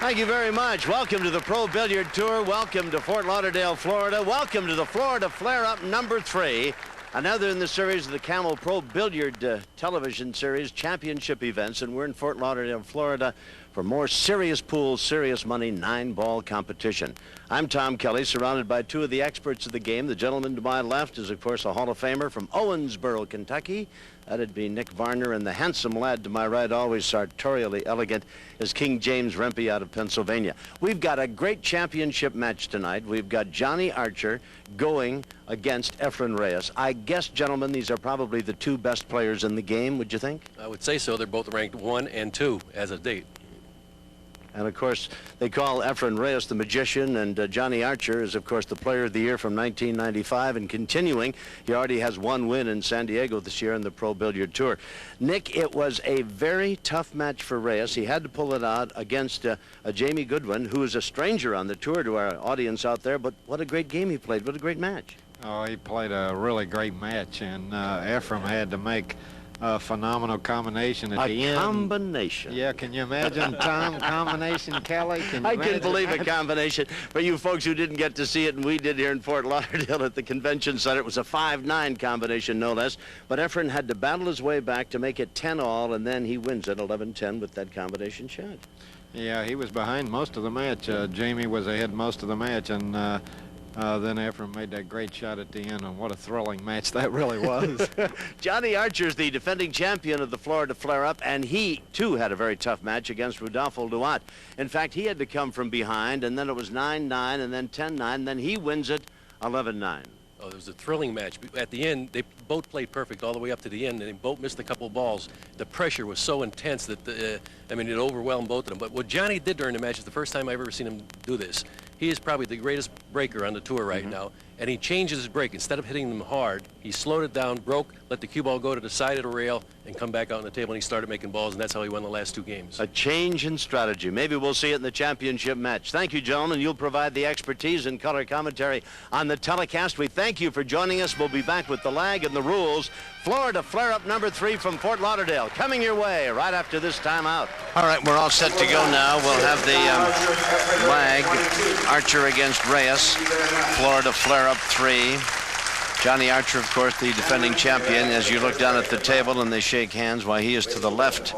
Thank you very much. Welcome to the Pro Billiard Tour. Welcome to Fort Lauderdale, Florida. Welcome to the Florida Flare-Up #3. Another in the series of the Camel Pro Billiard television series championship events. And we're in Fort Lauderdale, Florida for more serious pools, serious money, 9-ball competition. I'm Tom Kelly, surrounded by two of the experts of the game. The gentleman to my left is, of course, a Hall of Famer from Owensboro, Kentucky. That'd be Nick Varner, and the handsome lad to my right, always sartorially elegant, is King James Rempe out of Pennsylvania. We've got a great championship match tonight. We've got Johnny Archer going against EFREN Reyes. I guess, gentlemen, these are probably the two best players in the game, would you think? I would say so. They're both ranked 1 and 2 as of date. And, of course, they call EFREN Reyes the magician, and Johnny Archer is, of course, the player of the year from 1995. And continuing, he already has 1 win in San Diego this year in the Pro Billiard Tour. Nick, it was a very tough match for Reyes. He had to pull it out against Jamie Goodwin, who is a stranger on the tour to our audience out there. But what a great game he played. What a great match. Oh, he played a really great match, and EFREN had to make a phenomenal combination at the end. A combination. Yeah, can you imagine, Tom? Combination, Kelly? I can believe a combination. For you folks who didn't get to see it, and we did here in Fort Lauderdale at the Convention Center, it was a 5-9 combination, no less. But EFREN had to battle his way back to make it 10-all, and then he wins at 11-10 with that combination shot. Yeah, he was behind most of the match. Jamie was ahead most of the match, and then EFREN made that great shot at the end, and what a thrilling match that really was. Johnny Archer's the defending champion of the Florida Flare-Up, and he, too, had a very tough match against Rodolfo Duat. In fact, he had to come from behind, and then it was 9-9, and then 10-9, and then he wins it 11-9. Oh, it was a thrilling match. At the end, they both played perfect all the way up to the end, and they both missed a couple of balls. The pressure was so intense that, I mean, it overwhelmed both of them. But what Johnny did during the match is the first time I've ever seen him do this. He is probably the greatest breaker on the tour right now, and he changes his break. Instead of hitting them hard, he slowed it down, broke, let the cue ball go to the side of the rail, and come back out on the table, and he started making balls, and that's how he won the last 2 games. A change in strategy. Maybe we'll see it in the championship match. Thank you, gentlemen. You'll provide the expertise and color commentary on the telecast. We thank you for joining us. We'll be back with the lag and the rules. Florida Flare-Up #3 from Fort Lauderdale coming your way right after this timeout. All right, we're all set to go now. We'll have the lag. Archer against Reyes. Florida Flare-Up 3. Johnny Archer, of course, the defending champion. As you look down at the table and they shake hands, while he is to the left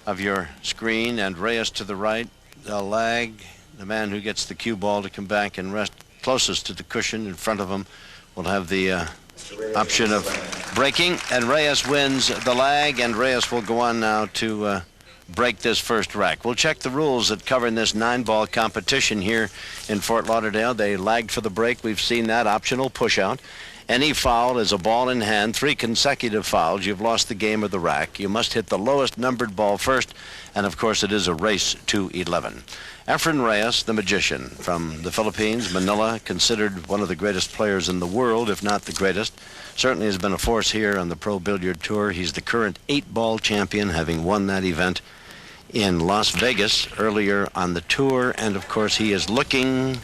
of your screen and Reyes to the right. The lag, the man who gets the cue ball to come back and rest closest to the cushion in front of him, will have the option of breaking, and Reyes wins the lag, and Reyes will go on now to break this first rack. We'll check the rules that govern this 9-ball competition here in Fort Lauderdale. They lagged for the break. We've seen that. Optional push-out. Any foul is a ball in hand. 3 consecutive fouls, you've lost the game or the rack. You must hit the lowest numbered ball first, and of course it is a race to 11. EFREN Reyes, the magician, from the Philippines, Manila, considered one of the greatest players in the world, if not the greatest. Certainly has been a force here on the Pro Billiard Tour. He's the current 8-ball champion, having won that event in Las Vegas earlier on the tour. And of course, he is looking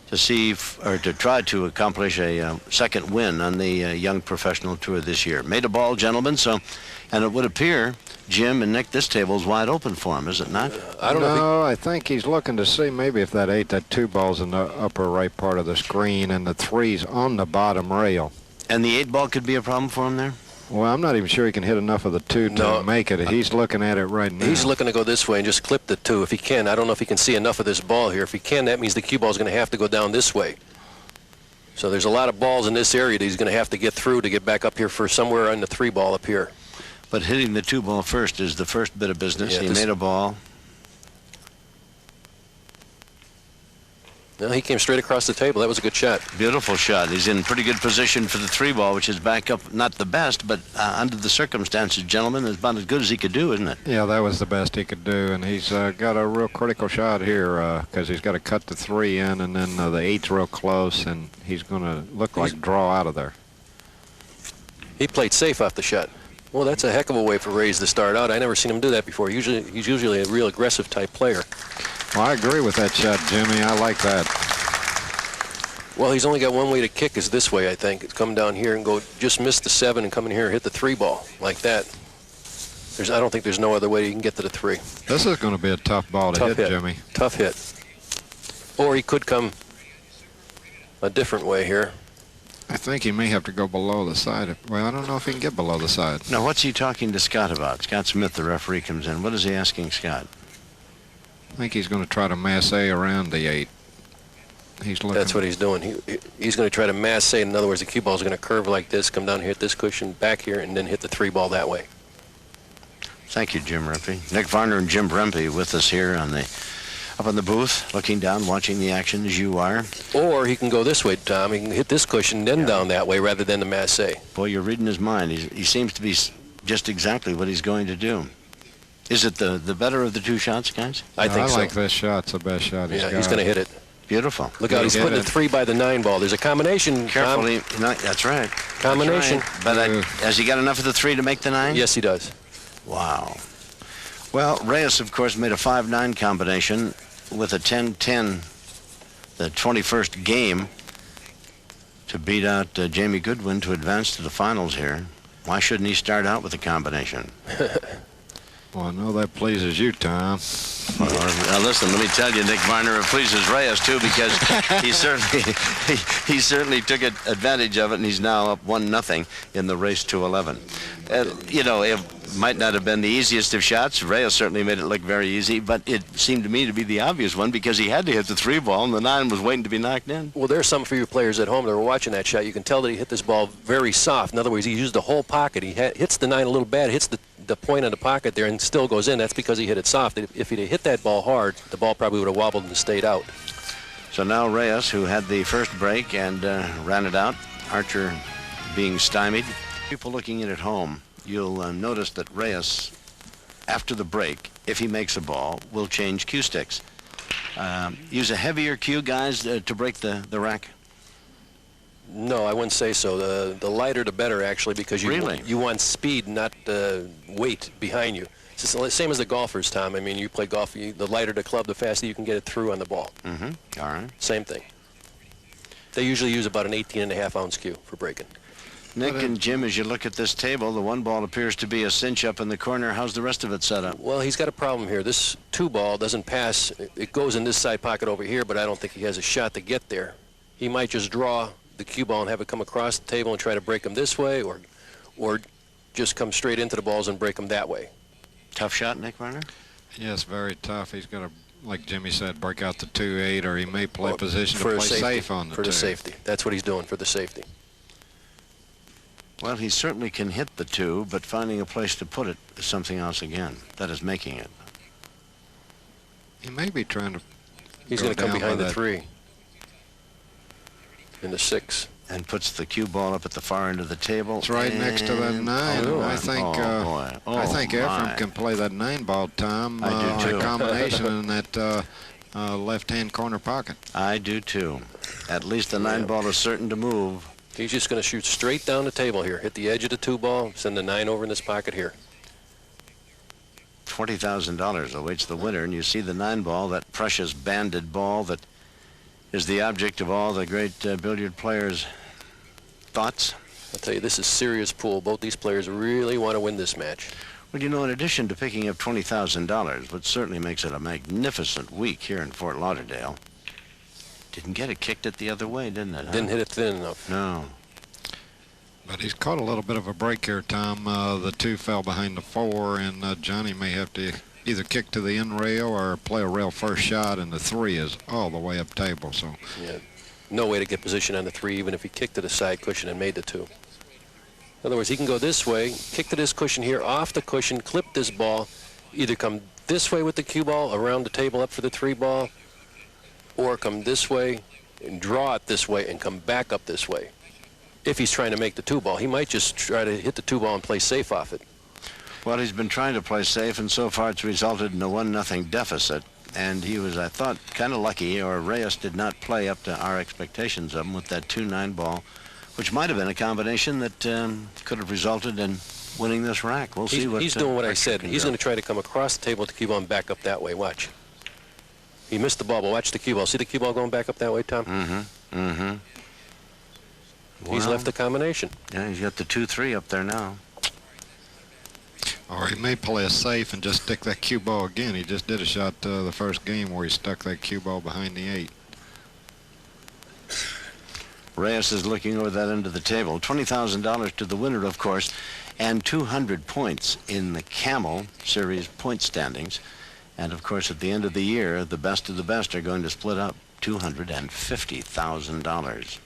to see, or to try to accomplish a second win on the Young Professional Tour this year. Made a ball, gentlemen, so, and it would appear, Jim and Nick, this table is wide open for him, is it not? I don't know. I think he's looking to see maybe if that 2 ball's in the upper right part of the screen and the 3's on the bottom rail. And the 8-ball could be a problem for him there? Well, I'm not even sure he can hit enough of the 2 to make it. He's looking at it right now. He's looking to go this way and just clip the 2 if he can. I don't know if he can see enough of this ball here. If he can, that means the cue ball is going to have to go down this way. So there's a lot of balls in this area that he's going to have to get through to get back up here for somewhere on the 3-ball up here. But hitting the 2-ball first is the first bit of business. Yeah, he made a ball. No, he came straight across the table. That was a good shot. Beautiful shot. He's in pretty good position for the 3-ball, which is back up, not the best, but under the circumstances, gentlemen, is about as good as he could do, isn't it? Yeah, that was the best he could do, and he's got a real critical shot here because he's got to cut the 3 in, and then the 8's real close, and he's going to look like draw out of there. He played safe off the shot. Well, that's a heck of a way for Reyes to start out. I never seen him do that before. He's usually a real aggressive type player. Well, I agree with that shot, Jimmy. I like that. Well, he's only got one way to kick, is this way, I think. It's come down here and go, just miss the 7 and come in here and hit the 3-ball like that. I don't think there's no other way you can get to the 3. This is going to be a tough ball to hit, Jimmy. Tough hit. Or he could come a different way here. I think he may have to go below the side. Well, I don't know if he can get below the side. Now, what's he talking to Scott about? Scott Smith, the referee, comes in. What is he asking Scott? I think he's going to try to masse around the 8. He's looking. That's what he's doing. He's going to try to masse. In other words, the cue ball is going to curve like this, come down here, hit this cushion, back here, and then hit the 3 ball that way. Thank you, Jim Rempe. Nick Varner and Jim Rempe with us here up in the booth, looking down, watching the action as you are. Or he can go this way, Tom. He can hit this cushion, then down that way, rather than the masse. Boy, you're reading his mind. He seems to be just exactly what he's going to do. Is it the better of the 2 shots, guys? I think so. I like this shot. It's the best shot he's got. He's going to hit it. Beautiful. Look out, he's putting the 3 by the 9 ball. There's a combination. Carefully. No, that's right. Combination. That's right. But has he got enough of the 3 to make the 9? Yes, he does. Wow. Well, Reyes, of course, made a 5-9 combination with a 10-10, the 21st game, to beat out Jamie Goodwin to advance to the finals here. Why shouldn't he start out with a combination? Well, I know that pleases you, Tom. Well, listen, let me tell you, Nick Varner, it pleases Reyes, too, because he certainly took advantage of it, and he's now up 1-0 in the race to 11. You know, it might not have been the easiest of shots. Reyes certainly made it look very easy, but it seemed to me to be the obvious one because he had to hit the 3 ball, and the 9 was waiting to be knocked in. Well, there's some for you players at home that were watching that shot. You can tell that he hit this ball very soft. In other words, he used the whole pocket. He hits the 9 a little bad, hits the point on the pocket there, and still goes in. That's because he hit it soft. If he'd hit that ball hard, the ball probably would have wobbled and stayed out. So now Reyes, who had the first break and ran it out, Archer being stymied. People looking in at home, you'll notice that Reyes, after the break, if he makes a ball, will change cue sticks. Use a heavier cue, guys, to break the rack? No, I wouldn't say so. The lighter the better, actually, because you want speed, not weight behind you. It's the same as the golfers, Tom. I mean, you play golf, the lighter the club, the faster you can get it through on the ball. Mm-hmm. All right. Same thing. They usually use about an 18.5-ounce cue for breaking. Nick and Jim, as you look at this table, the 1 ball appears to be a cinch up in the corner. How's the rest of it set up? Well, he's got a problem here. This 2 ball doesn't pass. It goes in this side pocket over here, but I don't think he has a shot to get there. He might just draw the cue ball and have it come across the table and try to break them this way, or just come straight into the balls and break them that way. Tough shot, Nick Varner? Yes, very tough. He's got to, like Jimmy said, break out the 2-8, or he may play position to play safe on the 2. For the safety. That's what he's doing, for the safety. Well, he certainly can hit the 2, but finding a place to put it is something else again. That is making it. He may be trying to. He's going to come behind the 3. In the 6. And puts the cue ball up at the far end of the table. It's right next to the 9. I think I think EFREN can play that 9 ball, Tom, I do too. a combination in that left-hand corner pocket. I do too. At least the 9 ball is certain to move. He's just going to shoot straight down the table here. Hit the edge of the 2 ball, send the 9 over in this pocket here. $20,000 awaits the winner, and you see the 9 ball, that precious banded ball that is the object of all the great billiard players' thoughts. I'll tell you, this is serious pool. Both these players really want to win this match. Well, you know, in addition to picking up $20,000, which certainly makes it a magnificent week here in Fort Lauderdale, didn't get it, kicked it the other way, didn't it? Huh? Didn't hit it thin enough. No. But he's caught a little bit of a break here, Tom. The 2 fell behind the 4, and Johnny may have to either kick to the end rail or play a rail first shot, and the 3 is all the way up table. So yeah, no way to get position on the 3, even if he kicked to the side cushion and made the 2. In other words, he can go this way, kick to this cushion here, off the cushion, clip this ball, either come this way with the cue ball around the table up for the 3 ball, or come this way and draw it this way and come back up this way. If he's trying to make the 2 ball, he might just try to hit the 2 ball and play safe off it. Well, he's been trying to play safe, and so far it's resulted in a 1-0 deficit. And he was, I thought, kind of lucky, or Reyes did not play up to our expectations of him with that 2-9 ball, which might have been a combination that could have resulted in winning this rack. We'll see what he's doing. What I said. He's going to try to come across the table with the cue ball and back up that way. Watch. He missed the ball, but watch the cue ball. See the cue ball going back up that way, Tom? Mm-hmm. Mm-hmm. He's left the combination. Yeah, he's got the 2-3 up there now. Or he may play it safe and just stick that cue ball again. He just did a shot the first game where he stuck that cue ball behind the 8. Reyes is looking over that end of the table. $20,000 to the winner, of course, and 200 points in the Camel Series point standings. And, of course, at the end of the year, the best of the best are going to split up $250,000.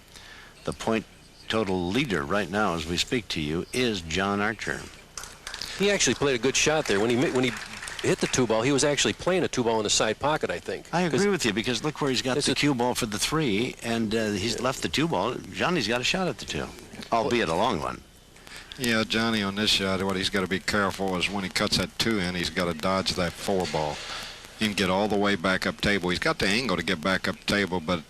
The point total leader right now, as we speak to you, is John Archer. He actually played a good shot there. When he hit the 2-ball, he was actually playing a 2-ball in the side pocket, I think. I agree with you, because look where he's got the cue ball for the 3, and he's left the 2-ball. Johnny's got a shot at the 2, albeit a long one. Yeah, Johnny on this shot, what he's got to be careful is when he cuts that 2 in, he's got to dodge that 4-ball. He can get all the way back up table. He's got the angle to get back up table, but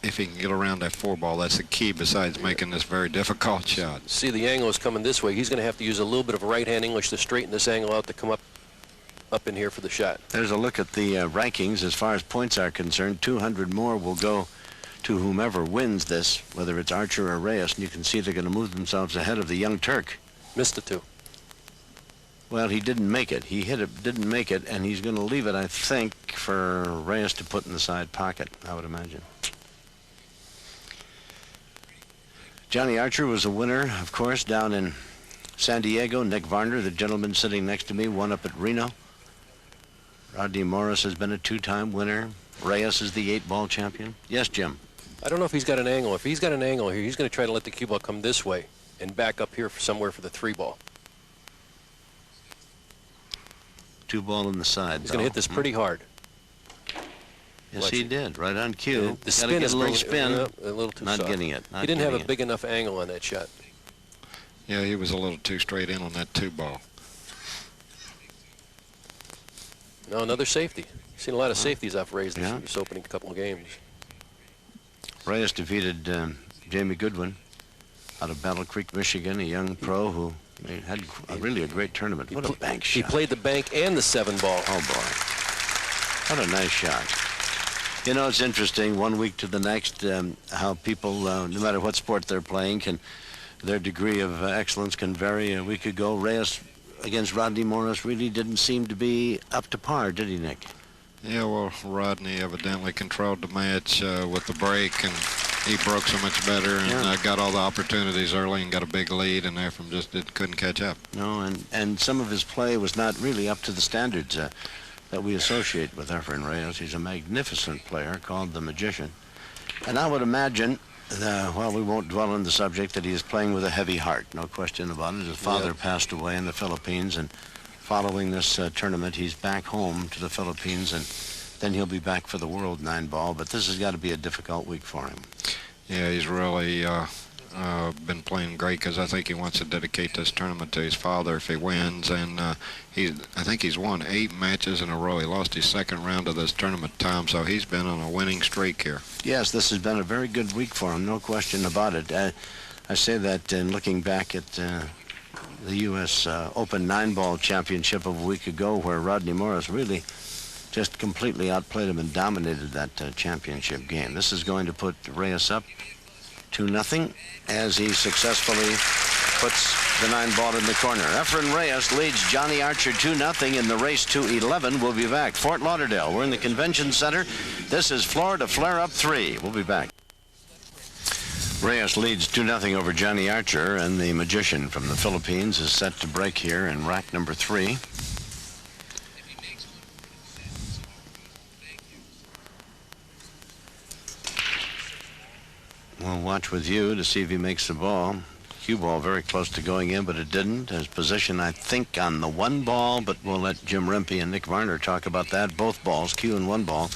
if he can get around that 4-ball, that's the key besides making this very difficult shot. See, the angle is coming this way. He's going to have to use a little bit of right-hand English to straighten this angle out to come up in here for the shot. There's a look at the rankings as far as points are concerned. 200 more will go to whomever wins this, whether it's Archer or Reyes, and you can see they're going to move themselves ahead of the young Turk. Missed the 2. Well, he didn't make it. He hit it, didn't make it, and he's going to leave it, I think, for Reyes to put in the side pocket, I would imagine. Johnny Archer was a winner, of course, down in San Diego. Nick Varner, the gentleman sitting next to me, won up at Reno. Rodney Morris has been a 2-time winner. Reyes is the 8-ball champion. Yes, Jim? I don't know if he's got an angle. If he's got an angle here, he's going to try to let the cue ball come this way and back up here for somewhere for the 3-ball. 2-ball in the side. He's going to hit this pretty hard. Yes, he did. Right on cue. The spin is a little spin. A little too Not soft. getting it. He didn't have a big enough angle on that shot. Yeah, he was a little too straight in on that 2-ball. No, another safety. Seen a lot of safeties off Reyes this opening couple of games. Reyes defeated Jamie Goodwin out of Battle Creek, Michigan, a young pro who had really a great tournament. What a bank shot. He played the bank and the 7-ball. Oh, boy. What a nice shot. You know, it's interesting, one week to the next, how people, no matter what sport they're playing, their degree of excellence can vary. A week ago, Reyes against Rodney Morris really didn't seem to be up to par, did he, Nick? Yeah, well, Rodney evidently controlled the match with the break, and he broke so much better and got all the opportunities early and got a big lead, and Efren just couldn't catch up. No, and some of his play was not really up to the standards that we associate with EFREN Reyes. He's a magnificent player called the Magician. And I would imagine, well, we won't dwell on the subject, that he is playing with a heavy heart, no question about it. His father passed away in the Philippines, and following this tournament, he's back home to the Philippines, and then he'll be back for the World 9-ball. But this has got to be a difficult week for him. Yeah, he's really been playing great because I think he wants to dedicate this tournament to his father if he wins. And I think he's won 8 matches in a row. He lost his second round of this tournament, Tom, so he's been on a winning streak here. Yes, this has been a very good week for him, no question about it. I say that in looking back at the U.S. Open 9-ball championship of a week ago, where Rodney Morris really just completely outplayed him and dominated that championship game. This is going to put Reyes up 2-0 as he successfully puts the 9-ball in the corner. EFREN Reyes leads Johnny Archer 2-0 in the race to 11. We'll be back. Fort Lauderdale. We're in the convention center. This is Florida Flare-Up 3. We'll be back. Reyes leads 2-0 over Johnny Archer, and the Magician from the Philippines is set to break here in rack number 3. We'll watch with you to see if he makes the ball. Cue ball very close to going in, but it didn't. His position, I think, on the 1-ball, but we'll let Jim Rempe and Nick Varner talk about that. Both balls, cue and 1-ball,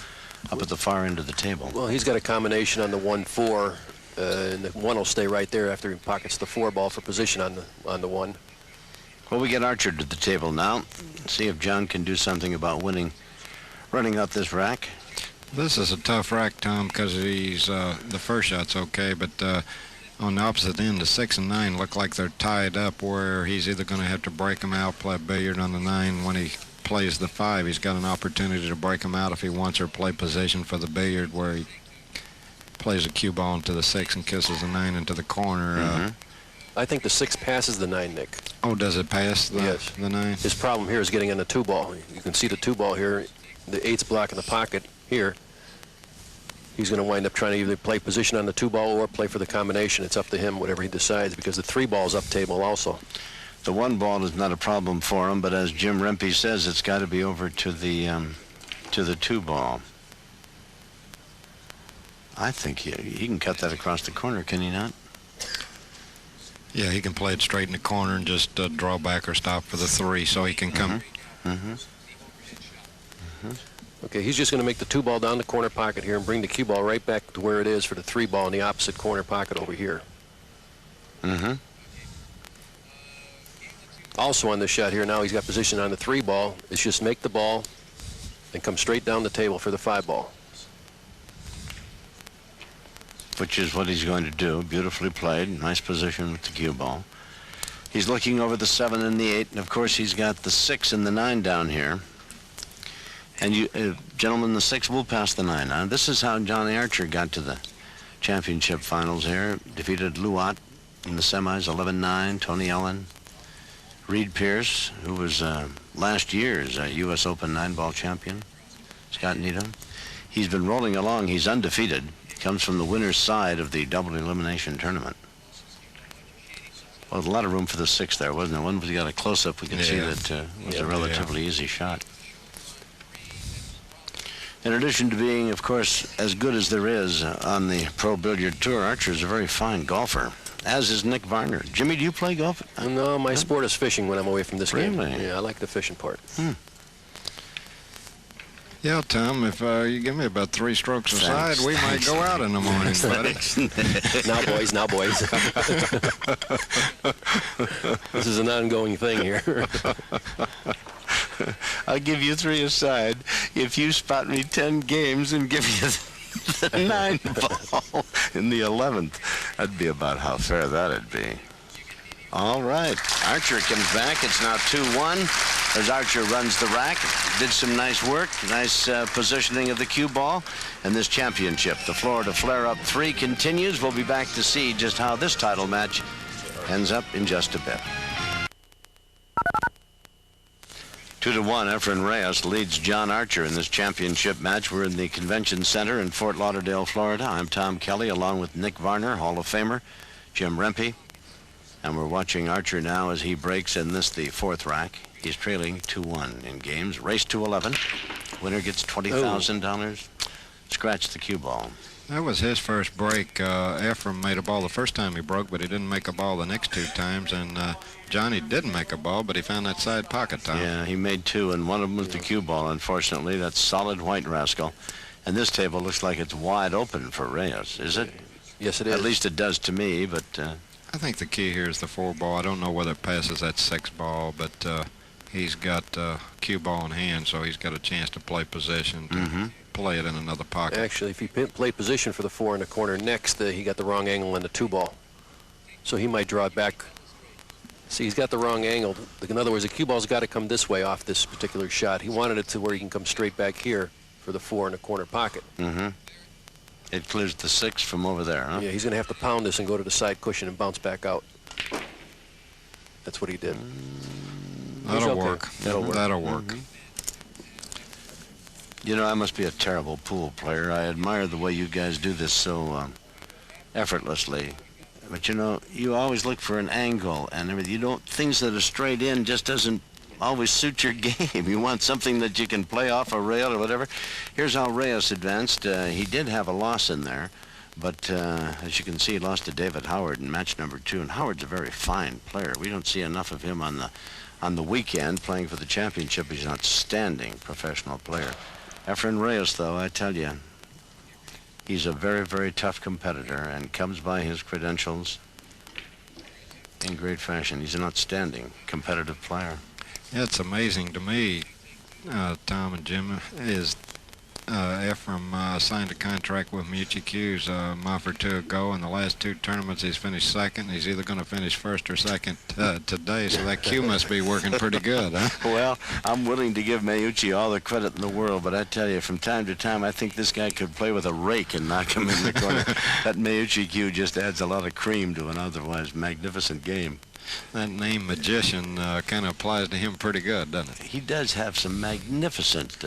up at the far end of the table. Well, he's got a combination on the 1-4, and the 1 will stay right there after he pockets the 4-ball for position on the 1. Well, we get Archer to the table now. See if John can do something about running out this rack. This is a tough rack, Tom, because he's the first shot's okay, but on the opposite end, the 6 and 9 look like they're tied up, where he's either going to have to break them out, play a billiard on the 9. When he plays the 5, he's got an opportunity to break them out if he wants, or play position for the billiard, where he plays a cue ball into the 6 and kisses the 9 into the corner. I think the 6 passes the 9, Nick. Oh, does it pass the, Yes. the 9? His problem here is getting on the 2 ball. You can see the 2 ball here. The 8's blocking the pocket here. He's going to wind up trying to either play position on the 2 ball or play for the combination. It's up to him, whatever he decides, because the 3 ball's up table also. The 1 ball is not a problem for him, but as Jim Rempe says, it's got to be over to the 2 ball. I think he can cut that across the corner, can he not? Yeah, he can play it straight in the corner and just draw back or stop for the 3, so he can come. Okay, he's just going to make the 2 ball down the corner pocket here and bring the cue ball right back to where it is for the 3 ball in the opposite corner pocket over here. Also on this shot here, now he's got position on the 3 ball. It's just make the ball and come straight down the table for the 5 ball. Which is what he's going to do. Beautifully played. Nice position with the cue ball. He's looking over the 7 and the 8, and of course he's got the 6 and the 9 down here. And you, gentlemen, the 6 will pass the 9. Now, this is how Johnny Archer got to the championship finals here. Defeated Luat in the semis, 11-9. Tony Ellen, Reed Pierce, who was last year's U.S. Open 9-ball champion, Scott Needham. He's been rolling along. He's undefeated. Comes from the winner's side of the double elimination tournament. Well, a lot of room for the 6 there, wasn't there? When we got a close-up, we could see that it was a relatively easy shot. In addition to being, of course, as good as there is on the Pro Billiard Tour, Archer is a very fine golfer, as is Nick Varner. Jimmy, do you play golf? No, my sport is fishing when I'm away from this game. Really? Yeah, I like the fishing part. Yeah, Tom, if you give me about 3 strokes aside, we might go out in the morning, buddy. Now, boys, now, boys. This is an ongoing thing here. I'll give you 3 aside if you spot me 10 games and give you the 9 ball in the 11th. That'd be about how fair that'd be. All right. Archer comes back. It's now 2-1 as Archer runs the rack. Did some nice work. Nice positioning of the cue ball. And this championship, the Florida Flare-Up 3, continues. We'll be back to see just how this title match ends up in just a bit. 2-1, EFREN Reyes leads John Archer in this championship match. We're in the Convention Center in Fort Lauderdale, Florida. I'm Tom Kelly, along with Nick Varner, Hall of Famer, Jim Rempe. And we're watching Archer now as he breaks in this, the 4th rack. He's trailing 2-1 in games. Race to 11. Winner gets $20,000. Scratch the cue ball. That was his first break. EFREN made a ball the first time he broke, but he didn't make a ball the next 2 times. And Johnny didn't make a ball, but he found that side pocket, Tom. Yeah, he made 2, and one of them was the cue ball, unfortunately. That's solid white rascal. And this table looks like it's wide open for Reyes, is it? Yes, it is. At least it does to me, but... I think the key here is the 4 ball. I don't know whether it passes that 6 ball, but he's got cue ball in hand, so he's got a chance to play possession, to play it in another pocket. Actually, if he played position for the 4 in the corner next, he got the wrong angle in the 2 ball. So he might draw it back. See, he's got the wrong angle. In other words, the cue ball's got to come this way off this particular shot. He wanted it to where he can come straight back here for the 4 in the corner pocket. It clears the 6 from over there, huh? Yeah, he's going to have to pound this and go to the side cushion and bounce back out. That's what he did. That'll okay. work. That'll work. That'll work. You know, I must be a terrible pool player. I admire the way you guys do this so effortlessly. But, you know, you always look for an angle and everything. You don't, things that are straight in just doesn't always suit your game. You want something that you can play off a rail or whatever. Here's how Reyes advanced. He did have a loss in there, but as you can see, he lost to David Howard in match number 2. And Howard's a very fine player. We don't see enough of him on the weekend playing for the championship. He's an outstanding professional player. EFREN Reyes, though, I tell you, he's a very, very tough competitor and comes by his credentials in great fashion. He's an outstanding competitive player. Yeah, it's amazing to me, Tom and Jim, is Ephraim signed a contract with Muchik's a month or two ago. In the last 2 tournaments, he's finished second. He's either going to finish first or second today, so that cue must be working pretty good, huh? Well, I'm willing to give Meucci all the credit in the world, but I tell you, from time to time, I think this guy could play with a rake and knock him in the corner. That Meucci cue just adds a lot of cream to an otherwise magnificent game. That name Magician kind of applies to him pretty good, doesn't it? He does have some magnificent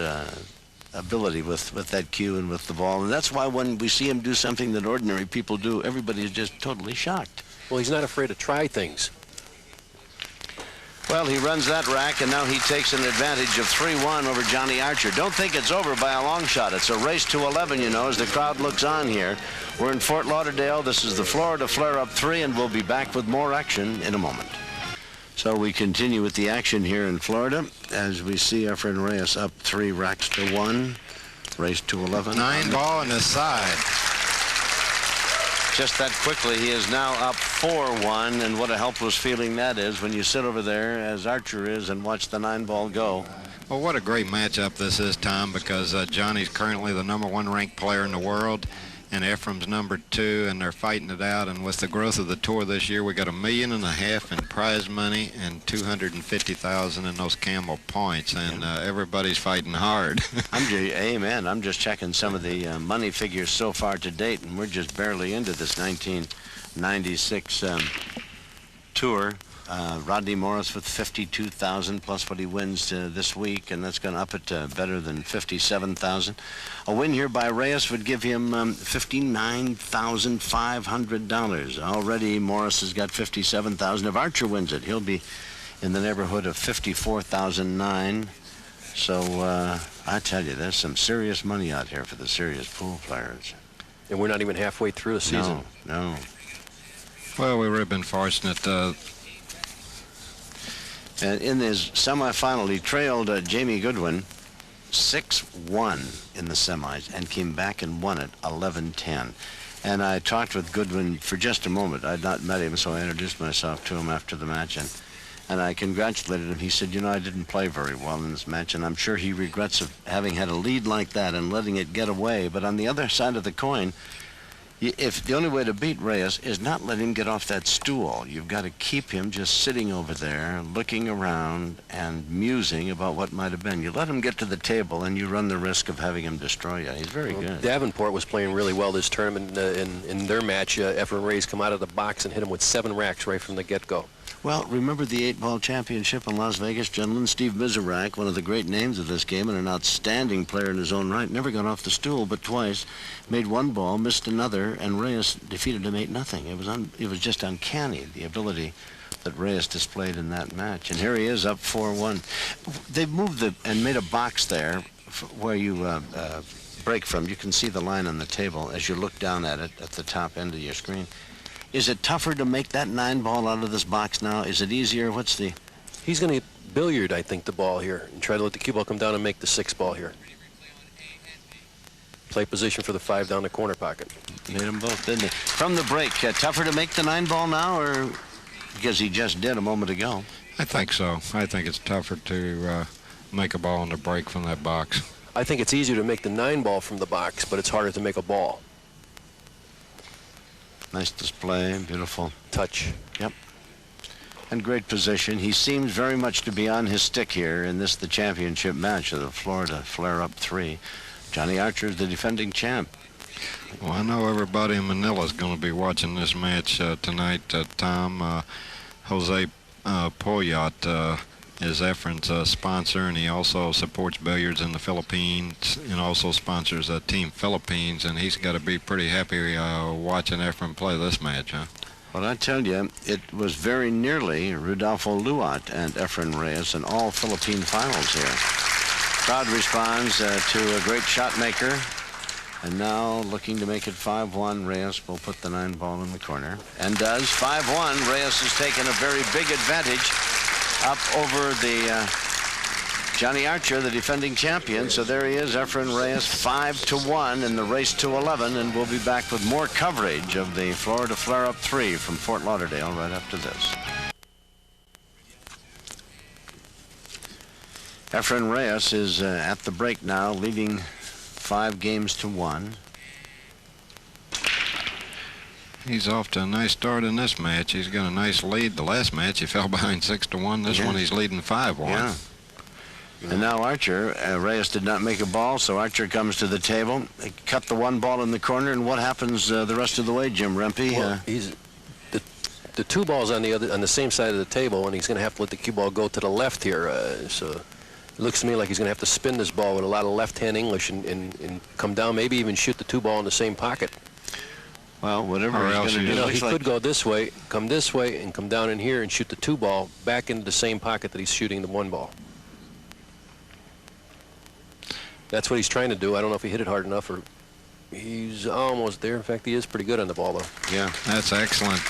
ability with that cue and with the ball, and that's why when we see him do something that ordinary people do, everybody is just totally shocked. Well, he's not afraid to try things. Well, he runs that rack, and now he takes an advantage of 3-1 over Johnny Archer. Don't think it's over by a long shot. It's a race to 11, you know, as the crowd looks on here. We're in Fort Lauderdale. This is the Florida Flare-Up 3, and we'll be back with more action in a moment. So we continue with the action here in Florida as we see EFREN Reyes up 3 racks to 1. Race to 11. 9 ball on his side. Just that quickly, he is now up 4-1, and what a helpless feeling that is when you sit over there, as Archer is, and watch the 9 ball go. Well, what a great matchup this is, Tom, because Johnny's currently the #1 ranked player in the world, and Ephraim's #2, and they're fighting it out. And with the growth of the tour this year, we got $1.5 million in prize money and $250,000 in those Camel points, and everybody's fighting hard. Amen. I'm just checking some of the money figures so far to date, and we're just barely into this 1996 tour. Rodney Morris with $52,000 plus what he wins this week, and that's going to up it to better than $57,000. A win here by Reyes would give him $59,500. Already Morris has got $57,000. If Archer wins it, he'll be in the neighborhood of $54,009. So I tell you, there's some serious money out here for the serious pool players. And we're not even halfway through the season. No. Well, we've really been fortunate. And in his semifinal, he trailed Jamie Goodwin 6-1 in the semis and came back and won it 11-10. And I talked with Goodwin for just a moment. I'd not met him, so I introduced myself to him after the match, and I congratulated him. He said, you know, I didn't play very well in this match, and I'm sure he regrets of having had a lead like that and letting it get away. But on the other side of the coin, if the only way to beat Reyes is not let him get off that stool. You've got to keep him just sitting over there, looking around and musing about what might have been. You let him get to the table, and you run the risk of having him destroy you. He's very good. Davenport was playing really well this tournament. In their match, EFREN Reyes come out of the box and hit him with 7 racks right from the get-go. Well, remember the 8-ball championship in Las Vegas, gentlemen? Steve Miserak, one of the great names of this game and an outstanding player in his own right, never got off the stool but twice, made 1 ball, missed another, and Reyes defeated him 8-0. It was just uncanny, the ability that Reyes displayed in that match. And here he is up 4-1. They've moved and made a box there where you break from. You can see the line on the table as you look down at it at the top end of your screen. Is it tougher to make that 9 ball out of this box now? Is it easier? What's the... He's going to billiard, I think, the ball here and try to let the cue ball come down and make the 6 ball here. Play position for the 5 down the corner pocket. Made them both, didn't he? From the break, tougher to make the 9 ball now, or because he just did a moment ago? I think so. I think it's tougher to make a ball on the break from that box. I think it's easier to make the 9 ball from the box, but it's harder to make a ball. Nice display, beautiful touch. Yep. And great position. He seems very much to be on his stick here in the championship match of the Florida Flare-Up 3. Johnny Archer is the defending champ. Well, I know everybody in Manila is going to be watching this match tonight, Tom. Jose Poyat is EFREN's sponsor, and he also supports billiards in the Philippines and also sponsors Team Philippines, and he's got to be pretty happy watching EFREN play this match, huh? Well, I tell you, it was very nearly Rudolfo Luat and EFREN Reyes in all Philippine finals here. Crowd responds to a great shot maker, and now looking to make it 5-1. Reyes will put the 9 ball in the corner, and does. 5-1. Reyes has taken a very big advantage up over the Johnny Archer, the defending champion. So there he is, EFREN Reyes, 5-1 in the race to 11, and we'll be back with more coverage of the Florida Flare-Up 3 from Fort Lauderdale right after this. EFREN Reyes is at the break now, leading 5 games to 1. He's off to a nice start in this match. He's got a nice lead. The last match, he fell behind 6-1. This one, he's leading 5-1. Yeah. And now Archer, Reyes did not make a ball, so Archer comes to the table. They cut the 1 ball in the corner, and what happens the rest of the way, Jim Rempe? Well, he's the 2 balls on the same side of the table, and he's going to have to let the cue ball go to the left here. So it looks to me like he's going to have to spin this ball with a lot of left-hand English and come down, maybe even shoot the 2 ball in the same pocket. Well, whatever he's going to do. You know, he could go this way, and come down in here and shoot the 2 ball back into the same pocket that he's shooting the 1 ball. That's what he's trying to do. I don't know if he hit it hard enough, or he's almost there. In fact, he is pretty good on the ball, though. Yeah. That's excellent.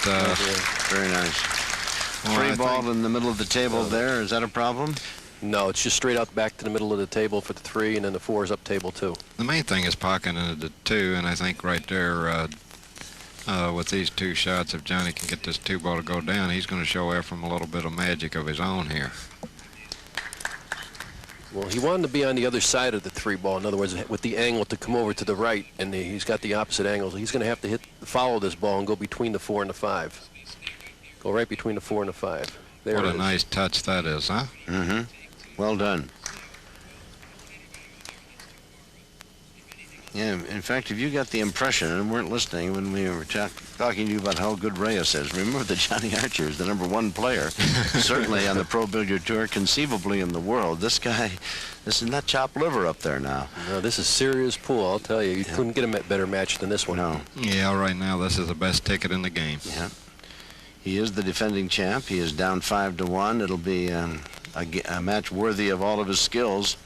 Very nice. Well, Free ball in the middle of the table there. Is that a problem? No, it's just straight out back to the middle of the table for the 3, and then the 4 is up table 2. The main thing is pocketing the 2, and I think right there, with these 2 shots, if Johnny can get this 2 ball to go down, he's going to show Efren a little bit of magic of his own here. Well, he wanted to be on the other side of the 3 ball. In other words, with the angle to come over to the right, and he's got the opposite angle. So he's going to have to follow this ball and go between the 4 and the 5. Go right between the 4 and the 5. There What it a is. nice touch that is, huh? Mm-hmm. Well done. Yeah, in fact, if you got the impression and weren't listening when we were talking to you about how good Reyes is, remember that Johnny Archer is the #1 player, certainly on the Pro Billiard Tour, conceivably in the world. This guy, this is not chopped liver up there now. No, this is serious pool, I'll tell you. You couldn't get a better match than this one. No. Yeah, right now this is the best ticket in the game. Yeah. He is the defending champ. He is down 5-1. It'll be a match worthy of all of his skills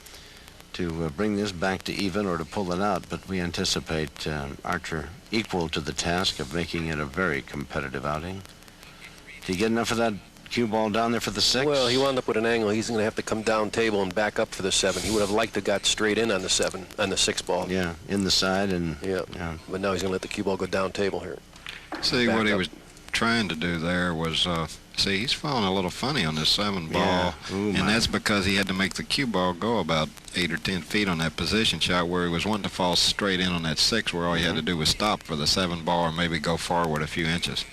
to bring this back to even or to pull it out, but we anticipate Archer equal to the task of making it a very competitive outing. Did he get enough of that cue ball down there for the 6? Well, he wound up with an angle. He's going to have to come down table and back up for the 7. He would have liked to got straight in on the 7, on the 6 ball. Yeah, in the side and... Yeah, but now he's going to let the cue ball go down table here. See, what he was trying to do there was, see, he's falling a little funny on this 7 ball, Yeah. Ooh, and that's because he had to make the cue ball go about 8 or 10 feet on that position shot where he was wanting to fall straight in on that 6 where all he had to do was stop for the 7 ball or maybe go forward a few inches.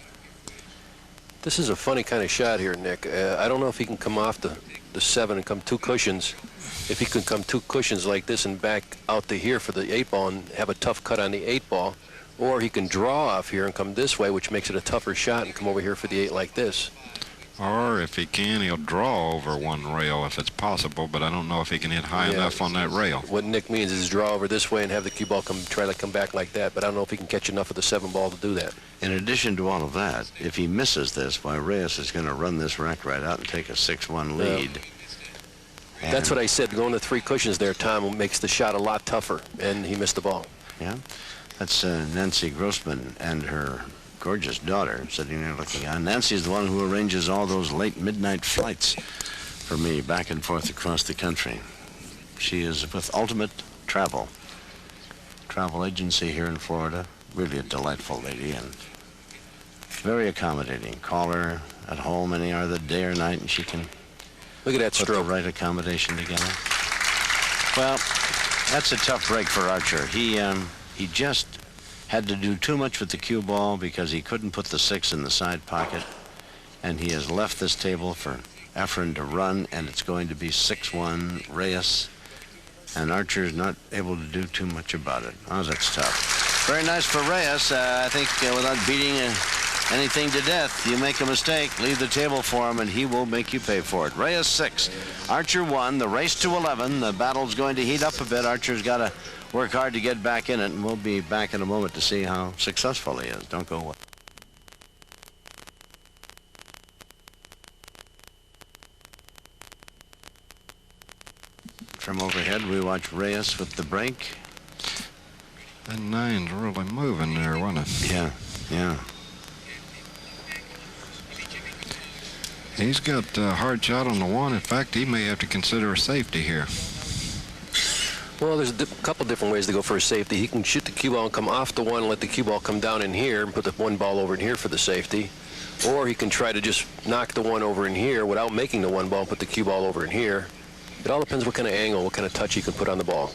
This is a funny kind of shot here, Nick. I don't know if he can come off the 7 and come 2 cushions. If he can come 2 cushions like this and back out to here for the 8 ball and have a tough cut on the 8 ball, or he can draw off here and come this way, which makes it a tougher shot, and come over here for the 8 like this. Or if he can, he'll draw over 1 rail if it's possible, but I don't know if he can hit high enough on that rail. What Nick means is draw over this way and have the cue ball try to come back like that, but I don't know if he can catch enough of the 7 ball to do that. In addition to all of that, if he misses this, why, Reyes is going to run this rack right out and take a 6-1 lead. That's what I said. Going to 3 cushions there, Tom, makes the shot a lot tougher, and he missed the ball. Yeah. That's Nancy Grossman and her gorgeous daughter sitting there looking on. Nancy's the one who arranges all those late midnight flights for me back and forth across the country. She is with Ultimate Travel agency here in Florida. Really a delightful lady and very accommodating. Call her at home any other day or night and she can Look at that put stroke. the right accommodation together. Well, that's a tough break for Archer. He just had to do too much with the cue ball because he couldn't put the 6 in the side pocket, and he has left this table for Efren to run, and it's going to be 6-1 Reyes, and Archer's not able to do too much about it. Oh, that's tough. Very nice for Reyes. I think without beating anything to death, you make a mistake, leave the table for him, and he will make you pay for it. Reyes 6, Archer 1, the race to 11. The battle's going to heat up a bit. Archer's got to work hard to get back in it, and we'll be back in a moment to see how successful he is. Don't go away. From overhead, we watch Reyes with the break. That 9's really moving there, wasn't it? Yeah, yeah. He's got a hard shot on the 1. In fact, he may have to consider a safety here. Well, there's a couple different ways to go for a safety. He can shoot the cue ball and come off the 1 and let the cue ball come down in here and put the 1 ball over in here for the safety. Or he can try to just knock the 1 over in here without making the 1 ball and put the cue ball over in here. It all depends what kind of angle, what kind of touch you can put on the ball.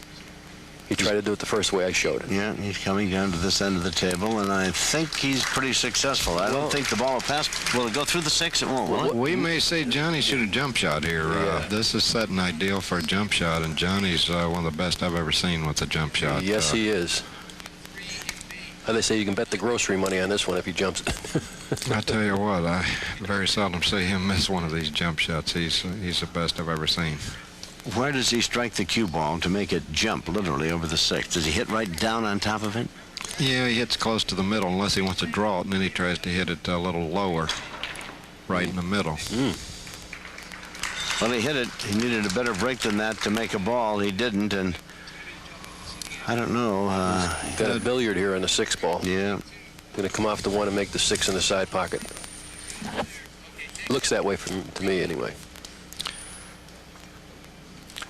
He tried to do it the first way I showed it. Yeah, he's coming down to this end of the table, and I think he's pretty successful. I don't think the ball will pass. Will it go through the 6? It won't, will it? We may see Johnny shoot a jump shot here. This is setting ideal for a jump shot, and Johnny's one of the best I've ever seen with a jump shot. Yes, he is. How they say you can bet the grocery money on this one if he jumps. I tell you what, I very seldom see him miss one of these jump shots. He's the best I've ever seen. Where does he strike the cue ball to make it jump literally over the 6? Does he hit right down on top of it? Yeah, he hits close to the middle unless he wants to draw it, and then he tries to hit it a little lower, right in the middle. Well, he hit it. He needed a better break than that to make a ball. He didn't, and I don't know. Got a billiard here on the 6 ball. Yeah. Going to come off the 1 and make the 6 in the side pocket. Looks that way to me anyway.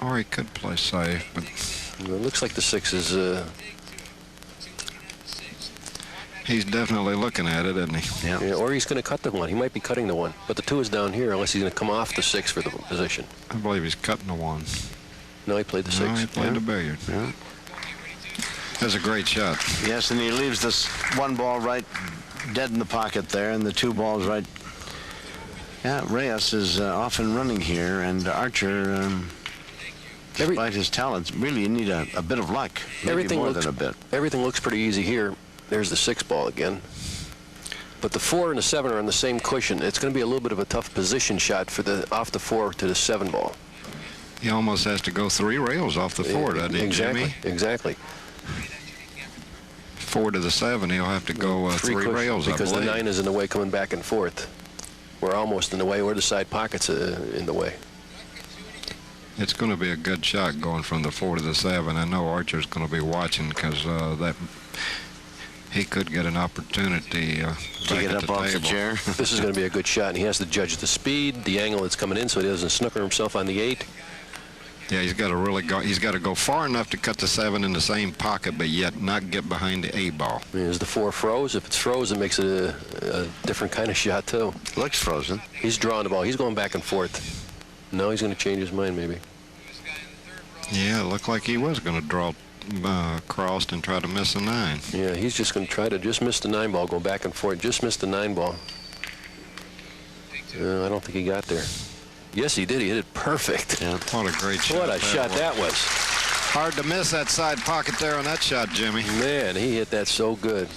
Or he could play safe, but It looks like the 6 is... he's definitely looking at it, isn't he? Yeah, or he's going to cut the 1. He might be cutting the 1. But the 2 is down here unless he's going to come off the 6 for the position. I believe he's cutting the 1. No, he played the 6. No, he played the billiard. Yeah. That's a great shot. Yes, and he leaves this 1 ball right dead in the pocket there, and the 2 balls right. Yeah, Reyes is off and running here, and Archer, despite his talents, really you need a bit of luck. Maybe more than a bit. Everything looks pretty easy here. There's the 6 ball again. But the 4 and the 7 are on the same cushion. It's going to be a little bit of a tough position shot for the off the 4 to the 7 ball. He almost has to go 3 rails off the 4, doesn't he, Jimmy? Exactly. 4 to the 7, he'll have to go 3 rails, I because believe. the 9 is in the way coming back and forth. We're almost in the way, or the side pocket's in the way. It's going to be a good shot going from the 4 to the 7. I know Archer's going to be watching because he could get an opportunity to back get at up off the table. chair. This is going to be a good shot, and he has to judge the speed, the angle it's coming in, so he doesn't snooker himself on the 8. Yeah, he's got to really go. He's got to go far enough to cut the 7 in the same pocket, but yet not get behind the A ball. I mean, is the 4 froze? If it's froze, it makes it a different kind of shot too. Looks frozen. He's drawing the ball. He's going back and forth. No, he's going to change his mind maybe. Yeah, it looked like he was going to draw crossed and try to miss a 9. Yeah, he's just going to try to just miss the 9 ball, go back and forth. Just missed the 9 ball. I don't think he got there. Yes, he did. He hit it perfect. Yeah, what a great shot. What a shot that was. Hard to miss that side pocket there on that shot, Jimmy. Man, he hit that so good.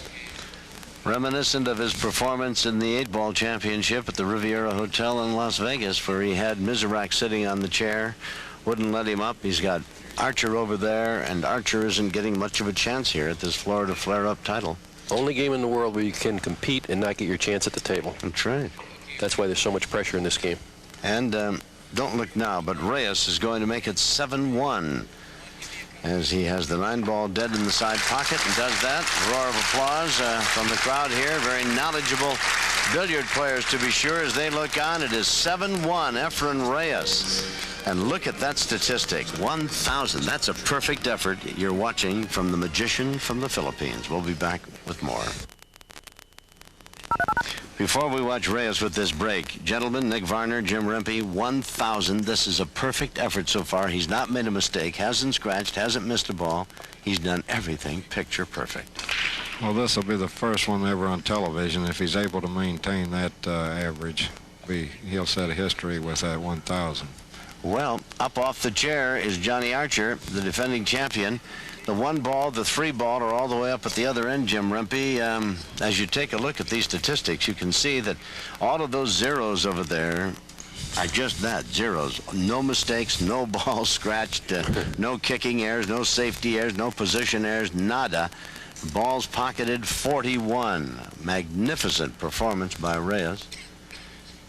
Reminiscent of his performance in the 8-ball championship at the Riviera Hotel in Las Vegas, where he had Mizrak sitting on the chair, wouldn't let him up. He's got Archer over there, and Archer isn't getting much of a chance here at this Florida Flare-Up title. Only game in the world where you can compete and not get your chance at the table. That's right. That's why there's so much pressure in this game. And don't look now, but Reyes is going to make it 7-1 as he has the 9 ball dead in the side pocket and does that. Roar of applause from the crowd here. Very knowledgeable billiard players, to be sure, as they look on. It is 7-1, EFREN Reyes. And look at that statistic, 1,000. That's a perfect effort. You're watching from the magician from the Philippines. We'll be back with more. Before we watch Reyes with this break, gentlemen, Nick Varner, Jim Rempe, 1,000. This is a perfect effort so far. He's not made a mistake, hasn't scratched, hasn't missed a ball. He's done everything picture perfect. Well, this will be the first one ever on television. If he's able to maintain that average, he'll set a history with that 1,000. Well, up off the chair is Johnny Archer, the defending champion. The 1 ball, the 3 ball are all the way up at the other end, Jim Rempe. As you take a look at these statistics, you can see that all of those zeros over there are just that, zeros. No mistakes, no balls scratched, no kicking errors, no safety errors, no position errors, nada. Balls pocketed, 41. Magnificent performance by Reyes.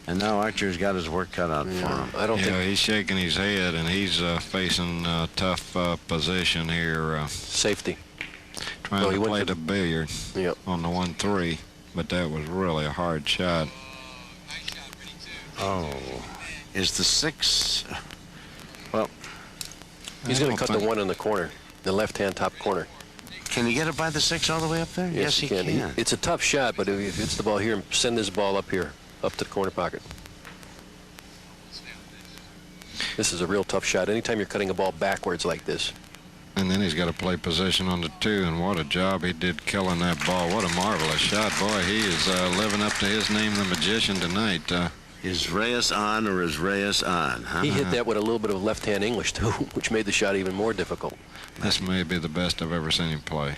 And now Archer's got his work cut out for him. I don't think he's shaking his head, and he's facing a tough position here. safety. Trying to play the billiard on the 1-3, but that was really a hard shot. Oh, is the 6? Well, he's going to cut the 1 in the corner, the left-hand top corner. Can he get it by the 6 all the way up there? Yes, he can. It's a tough shot, but if it's the ball here, send this ball up here, up to the corner pocket. This is a real tough shot. Anytime you're cutting a ball backwards like this, And then he's got to play position on the 2, and what a job he did killing that ball. What a marvelous shot. Boy, he is living up to his name, the Magician, tonight. Is Reyes on or is Reyes on? Huh? He hit that with a little bit of left-hand English, too, which made the shot even more difficult. This may be the best I've ever seen him play.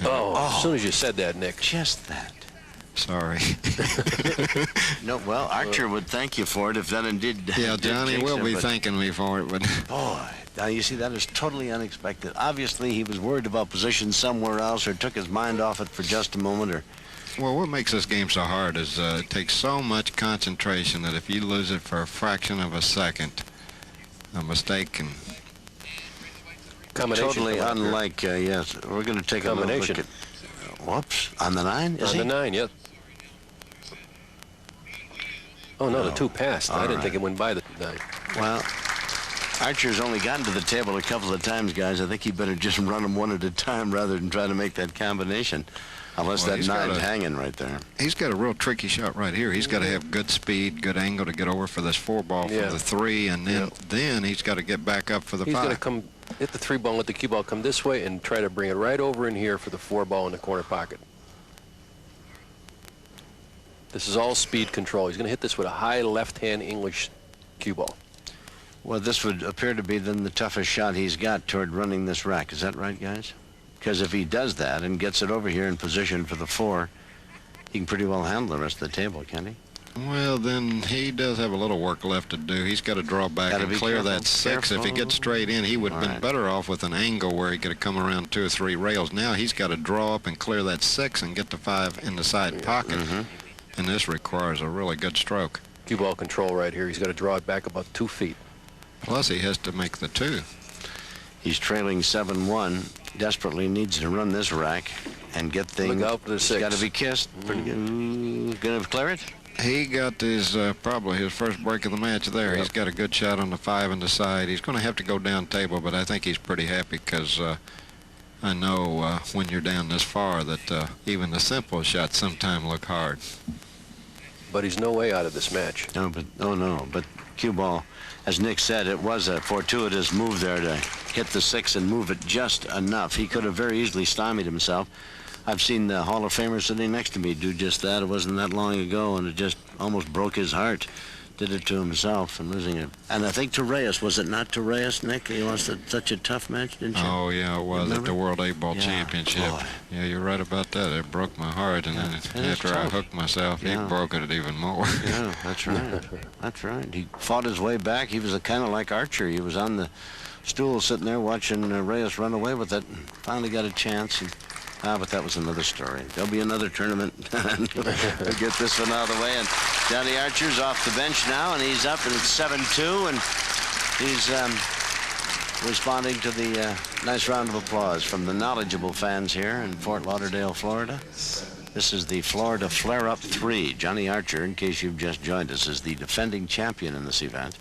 As soon as you said that, Nick. Just that. Sorry. No, well, Archer would thank you for it if that indeed. Yeah, Johnny jinx will him, be but thanking me for it, but boy, now you see that is totally unexpected. Obviously, he was worried about position somewhere else, or took his mind off it for just a moment, or. well, what makes this game so hard is it takes so much concentration that if you lose it for a fraction of a second, a mistake can. Combination. Totally unlike. Yes, we're going to take a little look at. Whoops, on the 9, is he? On the 9, yeah. Oh, no, the 2 passed. I didn't think it went by the 9. Well, Archer's only gotten to the table a couple of times, guys. I think he better just run them one at a time rather than try to make that combination. Unless that 9's hanging right there. He's got a real tricky shot right here. He's got to have good speed, good angle to get over for this 4 ball for the 3, and then he's got to get back up for the 5. He's got to come hit the 3 ball, let the cue ball come this way, and try to bring it right over in here for the 4 ball in the corner pocket. This is all speed control. He's going to hit this with a high left-hand English cue ball. Well, this would appear to be then the toughest shot he's got toward running this rack. Is that right, guys? Because if he does that and gets it over here in position for the 4, he can pretty well handle the rest of the table, can't he? Well, then he does have a little work left to do. He's got to draw back and clear that 6. If he gets straight in, he would have been better off with an angle where he could have come around 2 or 3 rails. Now he's got to draw up and clear that 6 and get the 5 in the side pocket. And this requires a really good stroke. Cue ball control right here. He's got to draw it back about 2 feet. Plus, he has to make the 2. He's trailing 7-1. Desperately needs to run this rack and get things. Look out for the 6. Got to be kissed. Pretty good. Gonna clear it? He got his probably his first break of the match there. He's got a good shot on the 5 in the side. He's going to have to go down table, but I think he's pretty happy because I know when you're down this far that even the simple shots sometimes look hard. But he's no way out of this match. No, but cue ball, as Nick said, it was a fortuitous move there to hit the 6 and move it just enough. He could have very easily stymied himself. I've seen the Hall of Famer sitting next to me do just that. It wasn't that long ago, and it just almost broke his heart. Did it to himself and losing it. And I think to Reyes, was it not to Reyes, Nick? He lost such a tough match, didn't you? Oh, yeah, it was at the World 8-Ball Championship. Boy. Yeah, you're right about that. It broke my heart, and then after I hooked myself, he broke it even more. Yeah, that's right. That's right. He fought his way back. He was kind of like Archer. He was on the stool sitting there watching Reyes run away with it, and finally got a chance. And, but that was another story. There'll be another tournament. We'll get this one out of the way. And Johnny Archer's off the bench now, and he's up, and it's 7-2, and he's responding to the nice round of applause from the knowledgeable fans here in Fort Lauderdale, Florida. This is the Florida Flare-Up 3. Johnny Archer, in case you've just joined us, is the defending champion in this event.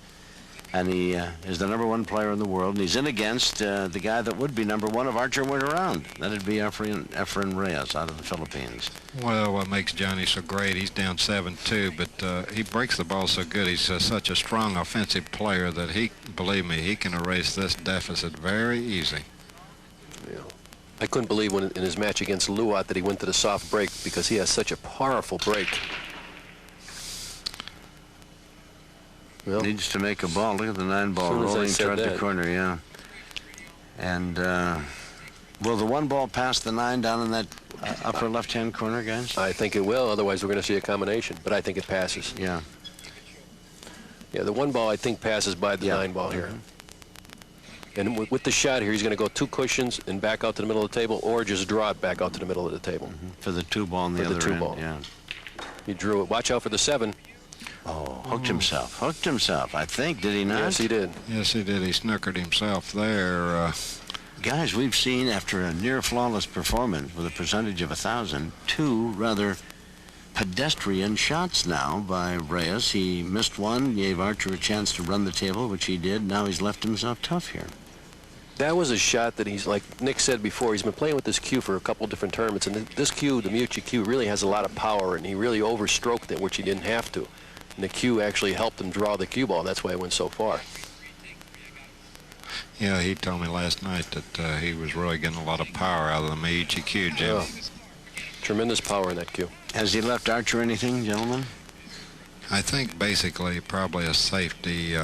And he is the #1 player in the world, and he's in against the guy that would be #1 if Archer went around. That'd be EFREN Reyes out of the Philippines. Well, what makes Johnny so great, he's down 7-2, but he breaks the ball so good. He's such a strong offensive player that believe me, he can erase this deficit very easy. Yeah. I couldn't believe when in his match against Luat that he went to the soft break because he has such a powerful break. Well, needs to make a ball. Look at the 9 ball rolling toward the corner, yeah. And will the 1 ball pass the 9 down in that upper left-hand corner, guys? I think it will. Otherwise, we're going to see a combination. But I think it passes. Yeah. Yeah, the 1 ball I think passes by the 9 ball here. And with the shot here, he's going to go 2 cushions and back out to the middle of the table, or just draw it back out to the middle of the table. For the 2 ball on the other end. Yeah. He drew it. Watch out for the 7. Oh, hooked himself. I think, did he not? Yes, he did. Yes, he did. He snookered himself there. Guys, we've seen, after a near-flawless performance with a percentage of 1,000, 2 rather pedestrian shots now by Reyes. He missed one, gave Archer a chance to run the table, which he did. Now he's left himself tough here. That was a shot that he's, like Nick said before, he's been playing with this cue for a couple different tournaments, and this cue, the Miucci cue, really has a lot of power, and he really overstroked it, which he didn't have to. And the cue actually helped him draw the cue ball. That's why it went so far. Yeah, he told me last night that he was really getting a lot of power out of the Meiichi cue, Jim. Oh, tremendous power in that cue. Has he left Archer anything, gentlemen? I think basically probably a safety.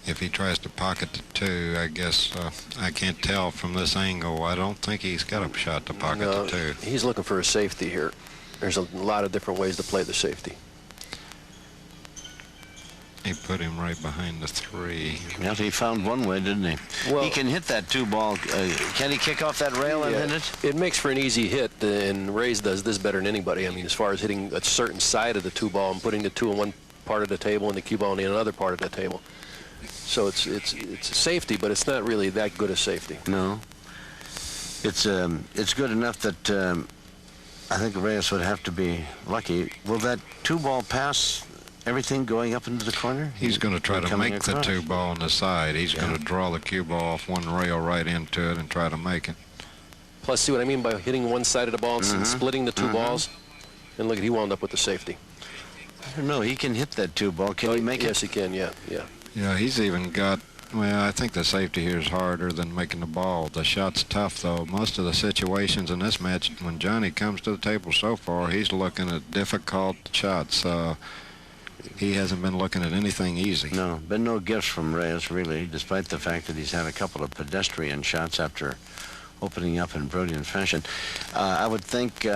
If he tries to pocket the 2, I guess I can't tell from this angle. I don't think he's got a shot to pocket the 2. He's looking for a safety here. There's a lot of different ways to play the safety. He put him right behind the 3. Well, he found one way, didn't he? Well, he can hit that 2 ball. Can he kick off that rail and hit it? It makes for an easy hit, and Reyes does this better than anybody. I mean, as far as hitting a certain side of the 2 ball and putting the 2 in one part of the table and the cue ball in another part of the table. So it's a safety, but it's not really that good a safety. No. It's good enough that I think Reyes would have to be lucky. Will that 2 ball pass everything going up into the corner? He's going to try to make the across. 2 ball on the side. He's going to draw the cue ball off one rail right into it and try to make it. Plus, see what I mean by hitting one side of the ball and splitting the 2 balls? And look, he wound up with the safety. I don't know. He can hit that 2 ball. Can he make it? Yes, he can, yeah. Yeah, he's even got, well, I think the safety here is harder than making the ball. The shot's tough, though. Most of the situations in this match, when Johnny comes to the table so far, he's looking at difficult shots. He hasn't been looking at anything easy. No, been no gifts from Reyes, really, despite the fact that he's had a couple of pedestrian shots after opening up in brilliant fashion. I would think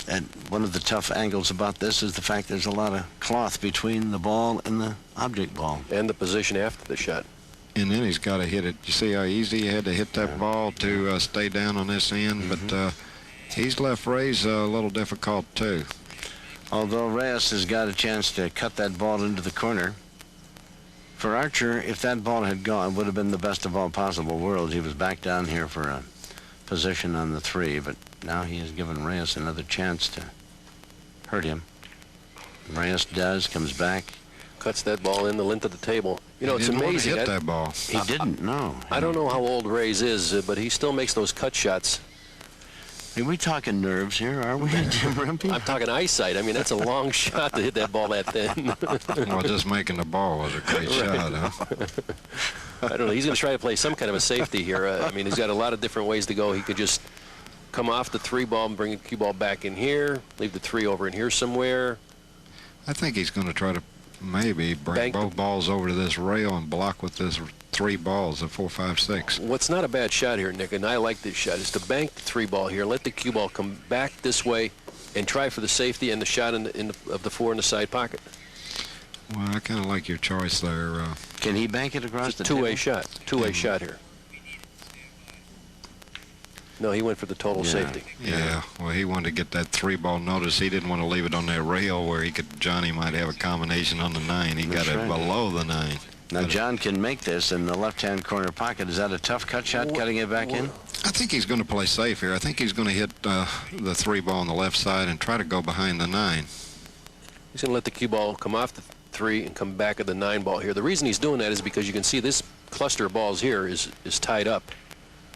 and one of the tough angles about this is the fact there's a lot of cloth between the ball and the object ball. And the position after the shot. And then he's got to hit it. You see how easy he had to hit that ball to stay down on this end? But he's left Reyes a little difficult, too. Although Reyes has got a chance to cut that ball into the corner. For Archer, if that ball had gone, it would have been the best of all possible worlds. He was back down here for a position on the 3, but now he has given Reyes another chance to hurt him. Reyes does, comes back. Cuts that ball in the length of the table. You know, it's amazing. He hit that ball. He didn't, no. I don't know how old Reyes is, but he still makes those cut shots. Are we talking nerves here, are we, Jim Rempe? I'm talking eyesight. I mean, that's a long shot to hit that ball that thin. Well, just making the ball was a great shot, huh? I don't know. He's going to try to play some kind of a safety here. I mean, he's got a lot of different ways to go. He could just come off the 3 ball and bring the cue ball back in here, leave the 3 over in here somewhere. I think he's going to try to maybe bring both balls over to this rail and block with this 3 balls, the 4, 5, 6. What's not a bad shot here, Nick, and I like this shot, is to bank the 3 ball here, let the cue ball come back this way, and try for the safety and the shot of the 4 in the side pocket. Well, I kind of like your choice there. Can he bank it across the two-way shot. Two-way shot here. No, he went for the total safety. Yeah, well, he wanted to get that 3 ball. Notice he didn't want to leave it on that rail where Johnny might have a combination on the 9. He got it below the 9. Now, John can make this in the left-hand corner pocket. Is that a tough cut shot, cutting it back in? I think he's going to play safe here. I think he's going to hit the 3 ball on the left side and try to go behind the 9. He's going to let the cue ball come off the 3 and come back at the 9 ball here. The reason he's doing that is because you can see this cluster of balls here is tied up.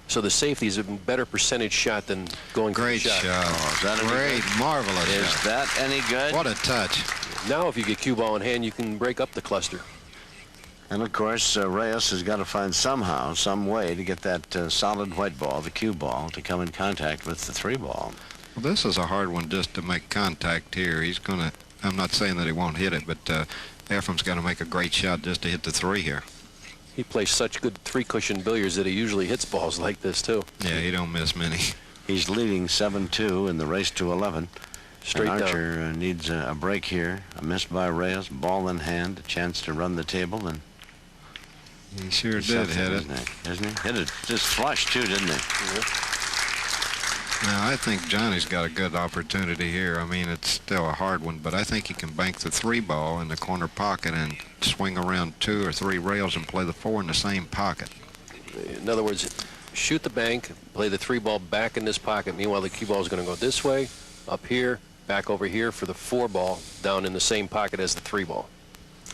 So the safety is a better percentage shot than going for the shot. Great shot. Oh, is that great, marvelous Is shot. that any good? What a touch. Now if you get cue ball in hand, you can break up the cluster. And of course, Reyes has got to find somehow, some way to get that solid white ball, the cue ball, to come in contact with the 3 ball. Well, this is a hard one just to make contact here. He's going to, I'm not saying that he won't hit it, but Ephren's got to make a great shot just to hit the 3 here. He plays such good 3-cushion billiards that he usually hits balls like this, too. Yeah, he don't miss many. He's leading 7-2 in the race to 11. Straight and down. Archer needs a break here. A miss by Reyes, ball in hand, a chance to run the table, and He sure did hit it. Isn't he? Hit it just flush, too, didn't he? Yeah. Now, I think Johnny's got a good opportunity here. I mean, it's still a hard one, but I think he can bank the 3 ball in the corner pocket and swing around 2 or 3 rails and play the 4 in the same pocket. In other words, shoot the bank, play the 3 ball back in this pocket. Meanwhile, the cue ball is going to go this way, up here, back over here for the 4 ball down in the same pocket as the 3 ball.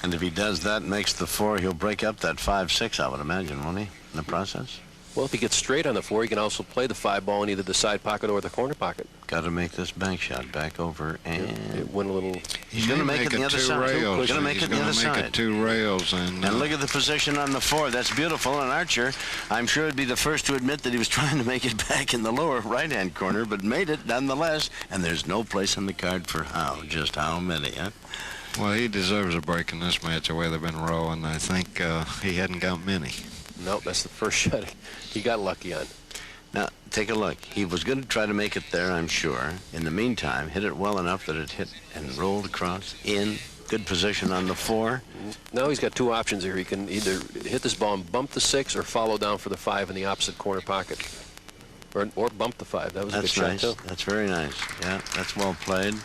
And if he does that, makes the 4, he'll break up that 5-6, I would imagine, won't he, in the process? Well, if he gets straight on the 4, he can also play the 5 ball in either the side pocket or the corner pocket. Got to make this bank shot back over, and It went a little. he's going to make it the other side. He's going to make it the other side. 2 rails, and look at the position on the 4. That's beautiful. And Archer, I'm sure, would be the first to admit that he was trying to make it back in the lower right-hand corner, but made it nonetheless. And there's no place on the card for how. Just how many, huh? well, he deserves a break in this match the way they've been rolling. I think he hadn't got many. Nope, that's the first shot he got lucky on. Now, take a look. He was going to try to make it there, I'm sure. In the meantime, hit it well enough that it hit and rolled across in good position on the 4. Now he's got 2 options here. He can either hit this ball and bump the 6 or follow down for the 5 in the opposite corner pocket. Or bump the 5. That was a good shot, too. That's very nice. Yeah, that's well played.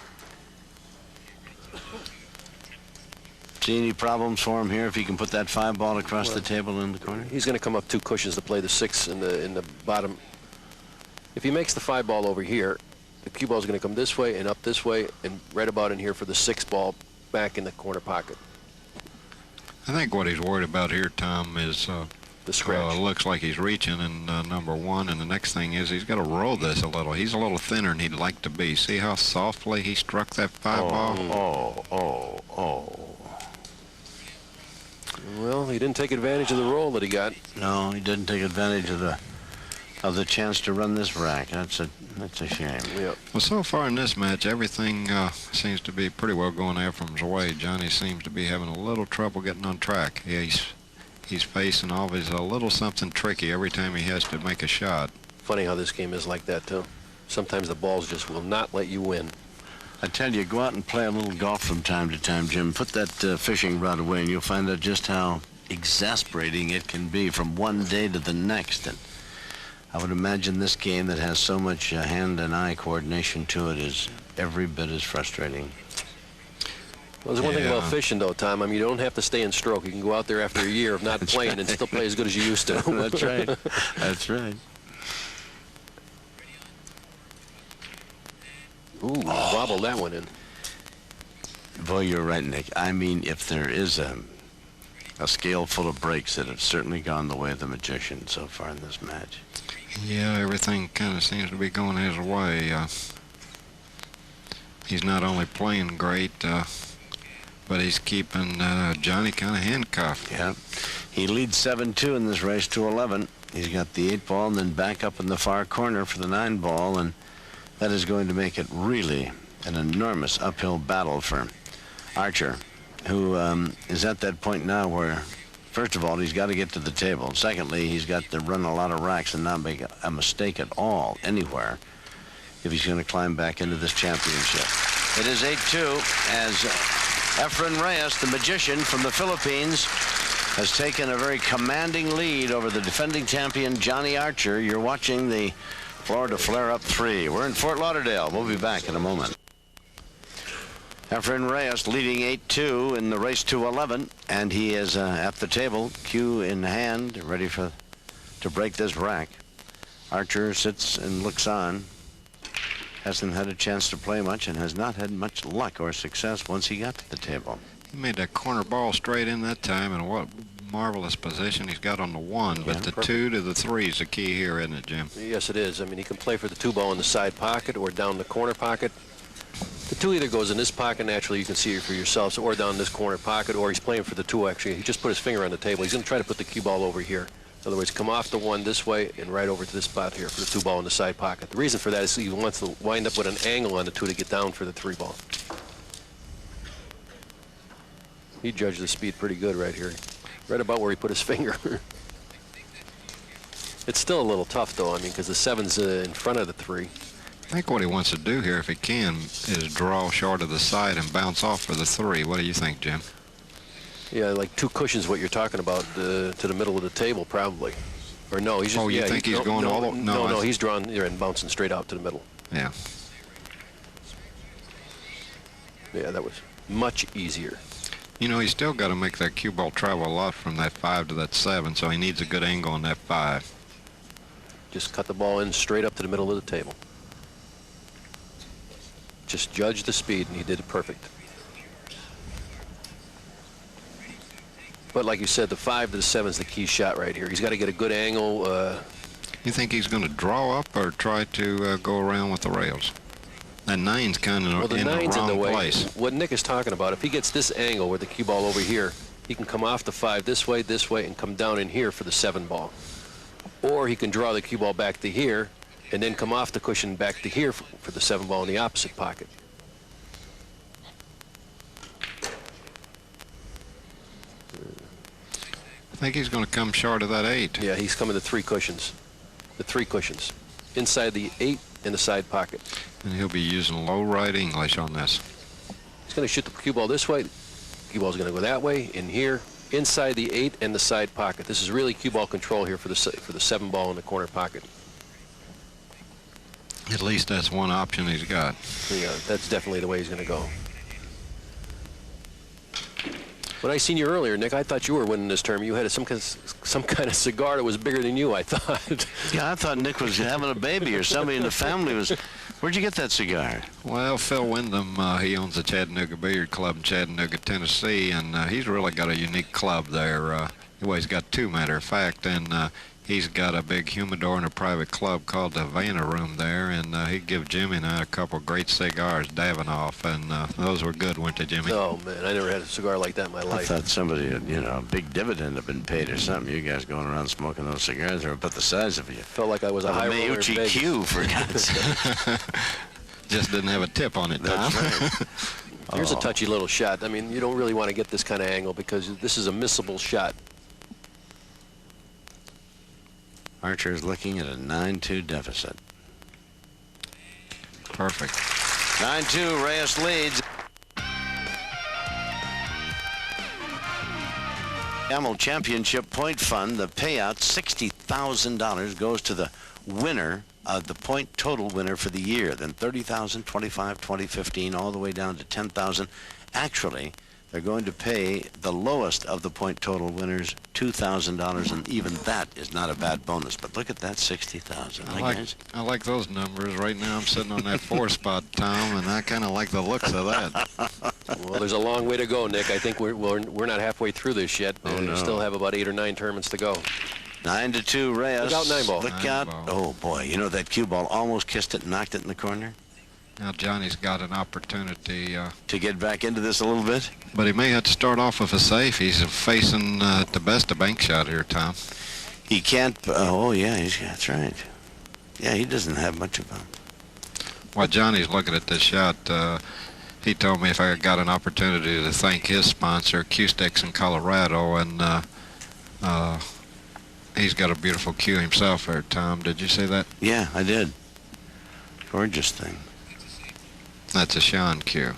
See any problems for him here if he can put that 5 ball across the table in the corner? He's going to come up 2 cushions to play the 6 in the bottom. If he makes the 5 ball over here, the cue ball is going to come this way and up this way and right about in here for the 6 ball back in the corner pocket. I think what he's worried about here, Tom, is The scratch. looks like he's reaching in number 1, and the next thing is he's got to roll this a little. He's a little thinner than he'd like to be. See how softly he struck that 5 ball? Well, he didn't take advantage of the roll that he got. No, he didn't take advantage of the chance to run this rack. That's a shame. Yeah. Well, so far in this match, everything seems to be pretty well going Ephren's way. Johnny seems to be having a little trouble getting on track. Yeah, he's facing always a little something tricky every time he has to make a shot. Funny how this game is like that, too. Sometimes the balls just will not let you win. I tell you, go out and play a little golf from time to time, Jim. Put that fishing rod away, and you'll find out just how exasperating it can be from one day to the next. And I would imagine this game that has so much hand and eye coordination to it is every bit as frustrating. Well, there's one thing about fishing, though, Tom. I mean, you don't have to stay in stroke. You can go out there after a year of not playing and still play as good as you used to. That's right. That's right. Ooh, wobbled that one in. Boy, you're right, Nick. I mean, if there is a scale full of breaks that have certainly gone the way of the magician so far in this match. Yeah, everything kind of seems to be going his way. He's not only playing great, but he's keeping Johnny kind of handcuffed. Yeah. He leads 7-2 in this race to 11. He's got the 8 ball and then back up in the far corner for the 9 ball, and that is going to make it really an enormous uphill battle for Archer, who is at that point now where, first of all, he's got to get to the table. Secondly, he's got to run a lot of racks and not make a mistake at all anywhere if he's going to climb back into this championship. It is 8-2 as EFREN Reyes, the magician from the Philippines, has taken a very commanding lead over the defending champion, Johnny Archer. You're watching the Florida Flare-Up 3. We're in Fort Lauderdale. We'll be back in a moment. EFREN Reyes leading 8-2 in the race to 11, and he is at the table, cue in hand, ready to break this rack. Archer sits and looks on. Hasn't had a chance to play much and has not had much luck or success once he got to the table. He made that corner ball straight in that time, and what marvelous position he's got on the 1, but the perfect. 2 to the 3 is the key here, isn't it, Jim? Yes, it is. I mean, he can play for the 2 ball in the side pocket or down the corner pocket. The 2 either goes in this pocket, naturally, you can see it for yourselves, or down this corner pocket, or he's playing for the 2, actually. He just put his finger on the table. He's going to try to put the cue ball over here. In other words, come off the 1 this way and right over to this spot here for the 2 ball in the side pocket. The reason for that is he wants to wind up with an angle on the 2 to get down for the 3 ball. He judged the speed pretty good right here. Right about where he put his finger. It's still a little tough, though, I mean, because the 7's in front of the 3. I think what he wants to do here, if he can, is draw short of the side and bounce off for the 3. What do you think, Jim? Yeah, like 2 cushions, what you're talking about, to the middle of the table, probably. Or no, he's just... Oh, you think he's going all over? No, he's drawn here and bouncing straight out to the middle. Yeah. Yeah, that was much easier. You know, he's still got to make that cue ball travel a lot from that 5 to that 7, so he needs a good angle on that 5. Just cut the ball in straight up to the middle of the table. Just judge the speed, and he did it perfect. But like you said, the 5 to the 7 is the key shot right here. He's got to get a good angle You think he's going to draw up or try to go around with the rails? That 9's kind of in the wrong place. What Nick is talking about, if he gets this angle with the cue ball over here, he can come off the 5 this way, and come down in here for the 7 ball. Or he can draw the cue ball back to here and then come off the cushion back to here for the 7 ball in the opposite pocket. I think he's going to come short of that 8. Yeah, he's coming to 3 cushions. The 3 cushions. Inside the 8 in the side pocket. And he'll be using low right English on this. He's going to shoot the cue ball this way. Cue ball's going to go that way, in here, inside the 8 and the side pocket. This is really cue ball control here for the 7 ball in the corner pocket. At least that's one option he's got. Yeah, that's definitely the way he's going to go. When I seen you earlier, Nick, I thought you were winning this tournament. You had some kind of cigar that was bigger than you, I thought. Yeah, I thought Nick was having a baby or somebody in the family was. Where'd you get that cigar? Well, Phil Wyndham, he owns the Chattanooga Billiard Club in Chattanooga, Tennessee, and he's really got a unique club there. Well, he's got 2, matter of fact, and he's got a big humidor and a private club called the Havana Room there, and he gave Jimmy and I a couple great cigars, Davidoff, and those were good, weren't they, Jimmy? Oh, man, I never had a cigar like that in my life. I thought somebody, a big dividend had been paid or something. You guys going around smoking those cigars are about the size of you. Felt like I was a high roller in Mayuchi Vegas. Q, for God's sake. Just didn't have a tip on it, Tom. That's right. Here's a touchy little shot. I mean, you don't really want to get this kind of angle because this is a missable shot. Archer is looking at a 9-2 deficit. Perfect. 9-2, Reyes leads. Camel Championship Point Fund, the payout, $60,000, goes to the winner, the point total winner for the year. Then 30,000, 25, 20, 15, all the way down to 10,000. Actually, they're going to pay the lowest of the point total winners $2,000, and even that is not a bad bonus. But look at that, 60,000. I like those numbers. Right now, I'm sitting on that 4 spot, Tom, and I kind of like the looks of that. Well, there's a long way to go, Nick. I think we're not halfway through this yet. Oh, no. We still have about 8 or 9 tournaments to go. 9-2, Reyes. Look out, 9 ball. Look 9 out. ball. Oh, boy. You know, that cue ball almost kissed it and knocked it in the corner. Now Johnny's got an opportunity. To get back into this a little bit? But he may have to start off with a safe. He's facing the best of bank shot here, Tom. He can't. Oh, yeah, that's right. Yeah, he doesn't have much of a... While Johnny's looking at this shot, he told me if I got an opportunity to thank his sponsor, Q-Sticks in Colorado, and he's got a beautiful cue himself there, Tom. Did you see that? Yeah, I did. Gorgeous thing. That's a Sean cue.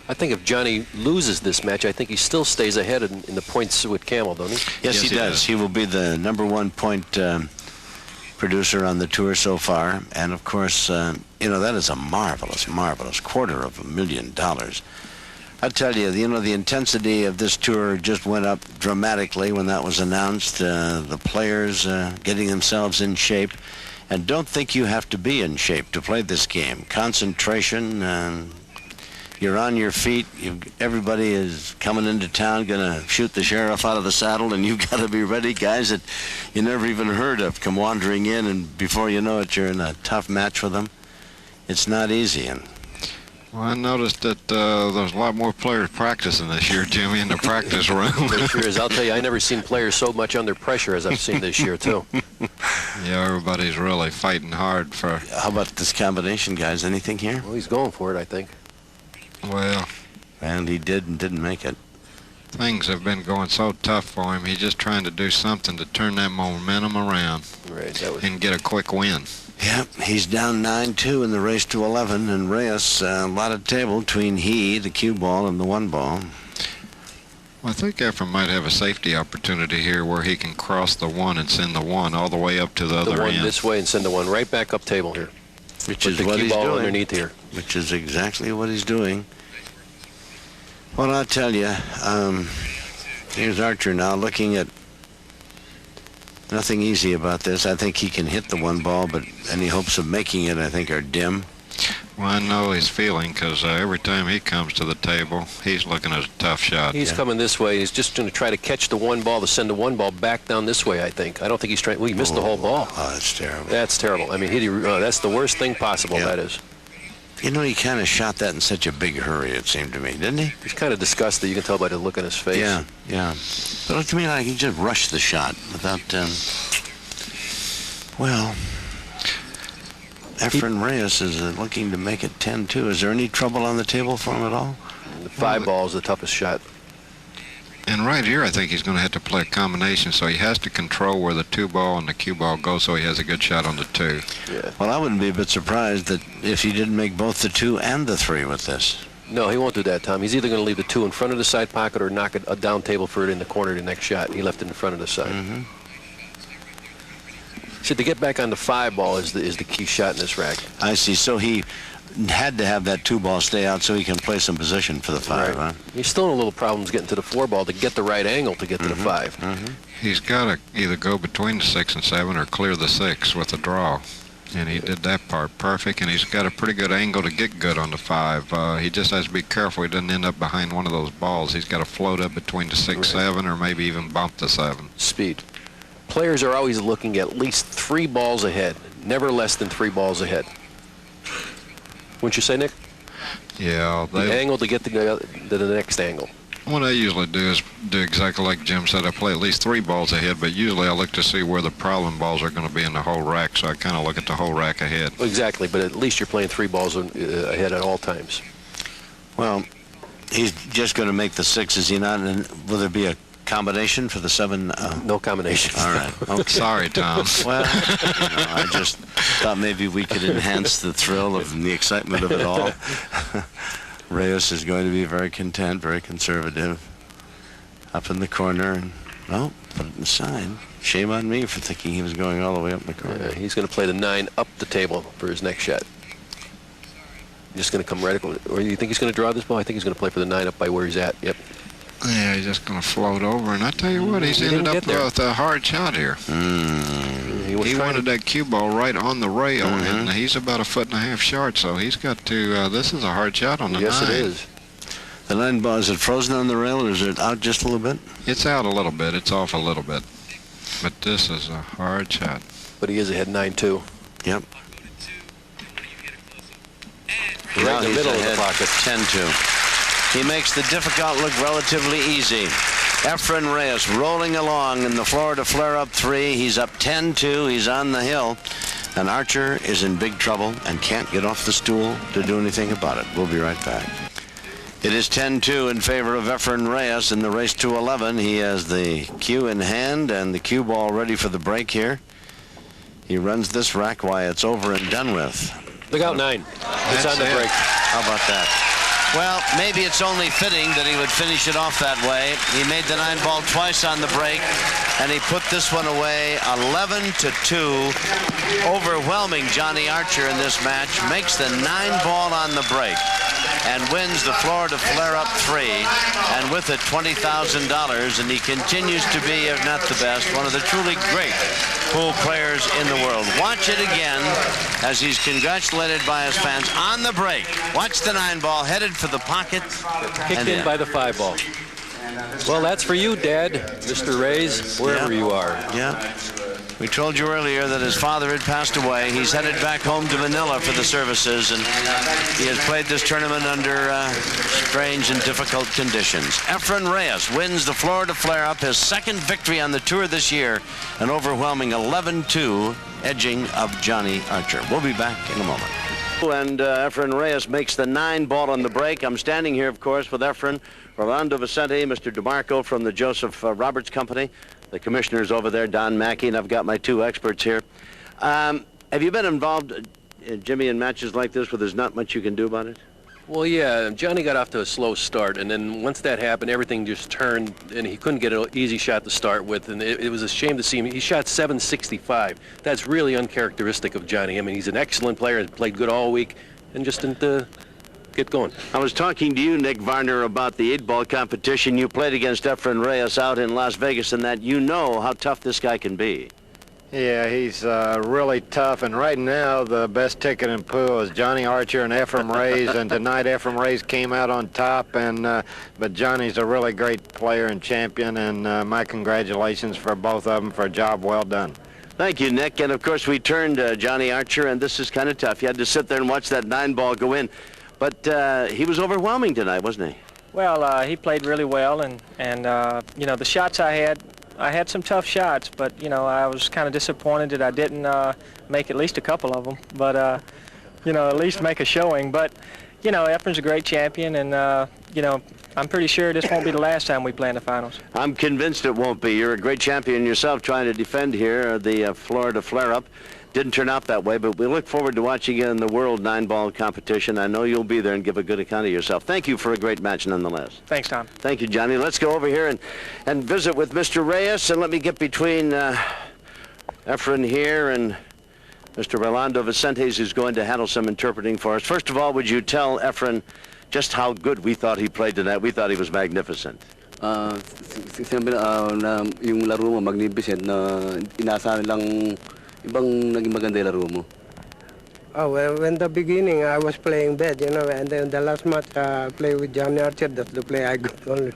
I think if Johnny loses this match, I think he still stays ahead in the points with Camel, don't he? Yes, he does. He will be the #1 point producer on the tour so far. And, of course, that is a marvelous, marvelous $250,000. I tell you, the intensity of this tour just went up dramatically when that was announced. The players getting themselves in shape. And don't think you have to be in shape to play this game. Concentration, you're on your feet. Everybody is coming into town, going to shoot the sheriff out of the saddle, and you've got to be ready. Guys that you never even heard of come wandering in, and before you know it, you're in a tough match with them. It's not easy. And well, I noticed that there's a lot more players practicing this year, Jimmy, in the practice room. There sure is. I'll tell you, I never seen players so much under pressure as I've seen this year, too. Yeah, everybody's really fighting hard for... How about this combination, guys? Anything here? Well, he's going for it, I think. Well... And he did and didn't make it. Things have been going so tough for him. He's just trying to do something to turn that momentum around. Right, and get a quick win. Yep, he's down 9-2 in the race to 11, and Reyes, a lot of table between the cue ball, and the 1 ball. Well, I think EFREN might have a safety opportunity here where he can cross the 1 and send the 1 all the way up to the other end. The 1 end. this way and send the 1 right back up table here. Which is what he's doing. Underneath here. Which is exactly what he's doing. Well, I'll tell you, here's Archer now looking at nothing easy about this. I think he can hit the 1 ball, but any hopes of making it, I think, are dim. Well, I know his feeling because every time he comes to the table, he's looking at a tough shot. He's coming this way. He's just going to try to catch the one ball, to send the one ball back down this way, I think. I don't think he's trying. Well, he missed the whole ball. Oh, that's terrible. That's terrible. I mean, that's the worst thing possible, that is. You know, he kind of shot that in such a big hurry, it seemed to me, didn't he? He's kind of disgusted. You can tell by the look on his face. Yeah, yeah. But it looked to me like he just rushed the shot without, well, EFREN Reyes is looking to make it 10-2. Is there any trouble on the table for him at all? The 5 ball is the toughest shot. And right here, I think he's going to have to play a combination, so he has to control where the 2 ball and the cue ball go, so he has a good shot on the 2. Yeah. Well, I wouldn't be a bit surprised that if he didn't make both the 2 and the 3 with this. No, he won't do that, Tom. He's either going to leave the 2 in front of the side pocket or knock a down table for it in the corner of the next shot. He left it in front of the side. See, to get back on the 5 ball is the key shot in this rack. I see. So he had to have that 2 ball stay out so he can play some position for the 5, huh? He's still in a little problems getting to the 4 ball to get the right angle to get to the 5. He's got to either go between the 6 and 7 or clear the 6 with a draw. And he did that part perfect, and he's got a pretty good angle to get good on the 5. He just has to be careful he doesn't end up behind one of those balls. He's got to float up between the 6, 7, or maybe even bump the 7. Speed. Players are always looking at least 3 balls ahead, never less than 3 balls ahead. Wouldn't you say, Nick? Yeah. The angle to get to the next angle. What I usually do is do exactly like Jim said. I play at least 3 balls ahead, but usually I look to see where the problem balls are going to be in the whole rack, so I kind of look at the whole rack ahead. Exactly, but at least you're playing 3 balls ahead at all times. Well, he's just going to make the 6, is he not? And will there be a combination for the 7? No combination. All right. Okay. Sorry, Tom. Well, I just thought maybe we could enhance the thrill of the excitement of it all. Reyes is going to be very content, very conservative, up in the corner, and put it in the side. Shame on me for thinking he was going all the way up in the corner. He's going to play the 9 up the table for his next shot. Just going to come right, or you think he's going to draw this ball? I think he's going to play for the 9 up by where he's at. Yep. Yeah, he's just going to float over, and I tell you what, he's ended up with a hard shot here. He wanted that cue ball right on the rail, and he's about 1.5 feet short, so he's got to, this is a hard shot on the 9. Yes, it is. The 9 ball, is it frozen on the rail, or is it out just a little bit? It's out a little bit. It's off a little bit. But this is a hard shot. But he is ahead 9-2. Yep. Right in the middle of the pocket. 10-2. He makes the difficult look relatively easy. EFREN Reyes rolling along in the Florida flare-up 3. He's up 10-2. He's on the hill. And Archer is in big trouble and can't get off the stool to do anything about it. We'll be right back. It is 10-2 in favor of EFREN Reyes in the race to 11. He has the cue in hand and the cue ball ready for the break here. He runs this rack while it's over and done with. Look out, 9. It's on the break. How about that? Well, maybe it's only fitting that he would finish it off that way. He made the 9 ball twice on the break, and he put this one away 11-2. Overwhelming Johnny Archer in this match. Makes the 9 ball on the break and wins the Florida Flare-Up 3, and with it $20,000, and he continues to be, if not the best, one of the truly great pool players in the world. Watch it again as he's congratulated by his fans on the break. Watch the 9 ball headed for the pocket. Kicked in by the 5 ball. Well, that's for you, Dad, Mr. Reyes, wherever you are. Yeah. We told you earlier that his father had passed away. He's headed back home to Manila for the services, and he has played this tournament under strange and difficult conditions. EFREN Reyes wins the Florida Flare-Up, his 2nd victory on the tour this year, an overwhelming 11-2 edging of Johnny Archer. We'll be back in a moment. And EFREN Reyes makes the 9 ball on the break. I'm standing here, of course, with EFREN, Rolando Vicente, Mr. DeMarco from the Joseph Roberts Company. The commissioner's over there, Don Mackey, and I've got my 2 experts here. Have you been involved, Jimmy, in matches like this where there's not much you can do about it? Well, yeah, Johnny got off to a slow start, and then once that happened, everything just turned, and he couldn't get an easy shot to start with, and it was a shame to see him. He shot .765. That's really uncharacteristic of Johnny. I mean, he's an excellent player, has played good all week, and just didn't get going. I was talking to you, Nick Varner, about the 8-ball competition. You played against EFREN Reyes out in Las Vegas, and that you know how tough this guy can be. Yeah, he's really tough, and right now the best ticket in pool is Johnny Archer and EFREN Reyes, and tonight EFREN Reyes came out on top, and but Johnny's a really great player and champion, and my congratulations for both of them for a job well done. Thank you, Nick. And of course, we turned Johnny Archer, and this is kind of tough. You had to sit there and watch that 9-ball go in, but he was overwhelming tonight, wasn't he? Well, he played really well, and you know, the shots I had some tough shots, but you know, I was kind of disappointed that I didn't make at least a couple of them, but you know, at least make a showing. But you know, EFREN's a great champion, and you know, I'm pretty sure this won't be the last time we play in the finals. I'm convinced it won't be. You're a great champion yourself, trying to defend here the Florida flare-up. Didn't turn out that way, but we look forward to watching you in the World 9-ball competition. I know you'll be there and give a good account of yourself. Thank you for a great match nonetheless. Thanks, Tom. Thank you, Johnny. Let's go over here and visit with Mr. Reyes, and let me get between EFREN here and Mr. Rolando Vicentes, who's going to handle some interpreting for us. First of all, would you tell EFREN just how good we thought he played tonight? We thought he was magnificent. Siyempre, yung laro mo magnificent na inaasahan lang ibang naging maganda yung laro mo. Oh, well, in the beginning, I was playing bad, you know, and then the last match, I played with Johnny Archer. That's the play I got only.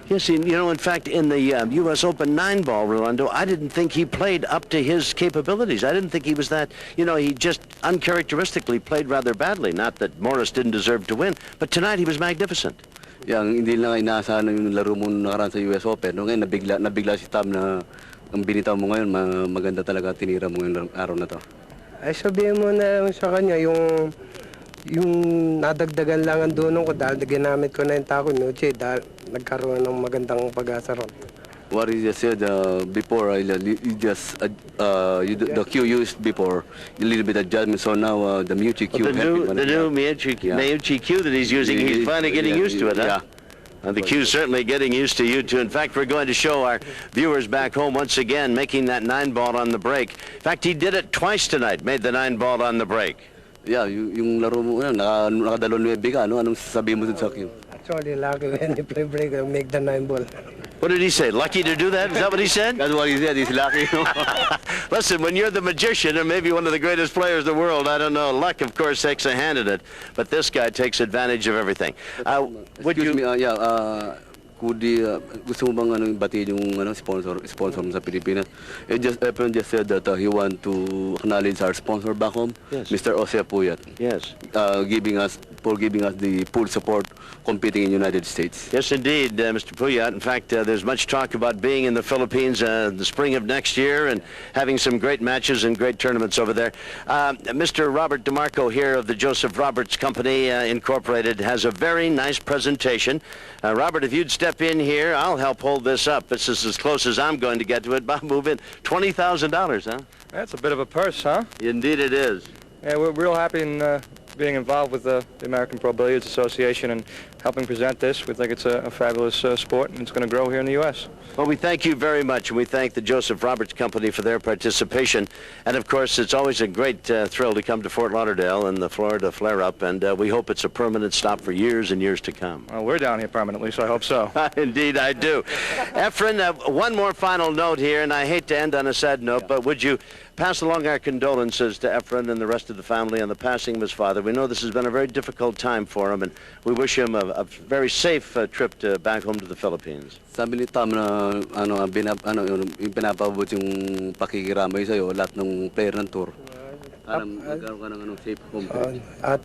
Yes, you know, in fact, in the U.S. Open 9-ball, Rolando, I didn't think he played up to his capabilities. I didn't think he was that, you know, he just uncharacteristically played rather badly. Not that Morris didn't deserve to win, but tonight he was magnificent. Yang hindi lang inaasahan yung laro mo nakaraan sa US Open. No, ngayon nabigla si Tam na ang binitaw mo ngayon, maganda talaga tinira mo yung araw na to. Ay, sabihin mo na sa kanya, yung nadagdagan lang ang dunong ko dahil ginamit ko na yung tako ni Uche dahil nagkaroon ng magandang pag-asa ron. What you just said before, you just the cue used before, a little bit adjustment, so now the Miyuchi cue. The new Miyuchi cue that he's using, he's finally getting used to it, huh? Yeah. The cue's certainly getting used to you, too. In fact, we're going to show our viewers back home once again making that 9-ball on the break. In fact, he did it twice tonight, made the 9-ball on the break. Yeah, yung laro mo, nakadalon ka, ano? Anong sasabihin mo dun sa cue? Actually, lucky when you play break, make the 9-ball. What did he say? Lucky to do that? Is that what he said? That's what he said. He's lucky. Listen, when you're the magician and maybe one of the greatest players in the world, I don't know, luck, of course, takes a hand in it. But this guy takes advantage of everything. Excuse me, gusto mo bang batiin yung sponsor mo sa Pilipinas? EFREN just said that he want to acknowledge our sponsor back home, yes. Mr. Jose Puyat. Yes. Giving us the full support competing in the United States. Yes, indeed, Mr. Puyat. In fact, there's much talk about being in the Philippines the spring of next year and having some great matches and great tournaments over there. Mr. Robert DeMarco here of the Joseph Roberts Company Incorporated has a very nice presentation. Robert, if you'd step in here, I'll help hold this up. This is as close as I'm going to get to it. Bob, move in. $20,000, huh? That's a bit of a purse, huh? Indeed it is. Yeah, we're real happy in being involved with the American Pro Billiards Association and helping present this. We think it's a fabulous sport, and it's going to grow here in the U.S. Well, we thank you very much, and we thank the Joseph Roberts Company for their participation. And, of course, it's always a great thrill to come to Fort Lauderdale and the Florida flare-up, and we hope it's a permanent stop for years and years to come. Well, we're down here permanently, so I hope so. Indeed, I do. EFREN, one more final note here, and I hate to end on a sad note, but would you pass along our condolences to EFREN and the rest of the family on the passing of his father. We know this has been a very difficult time for him, and we wish him a very safe trip back home to the Philippines. Sabi ni Tom na pinapabot yung pakikiramay sa'yo, lahat ng player ng tour. Magkaroon ka ng safe home.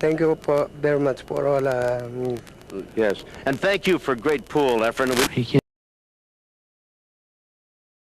Thank you very much for all. Yes, and thank you for great pool, EFREN.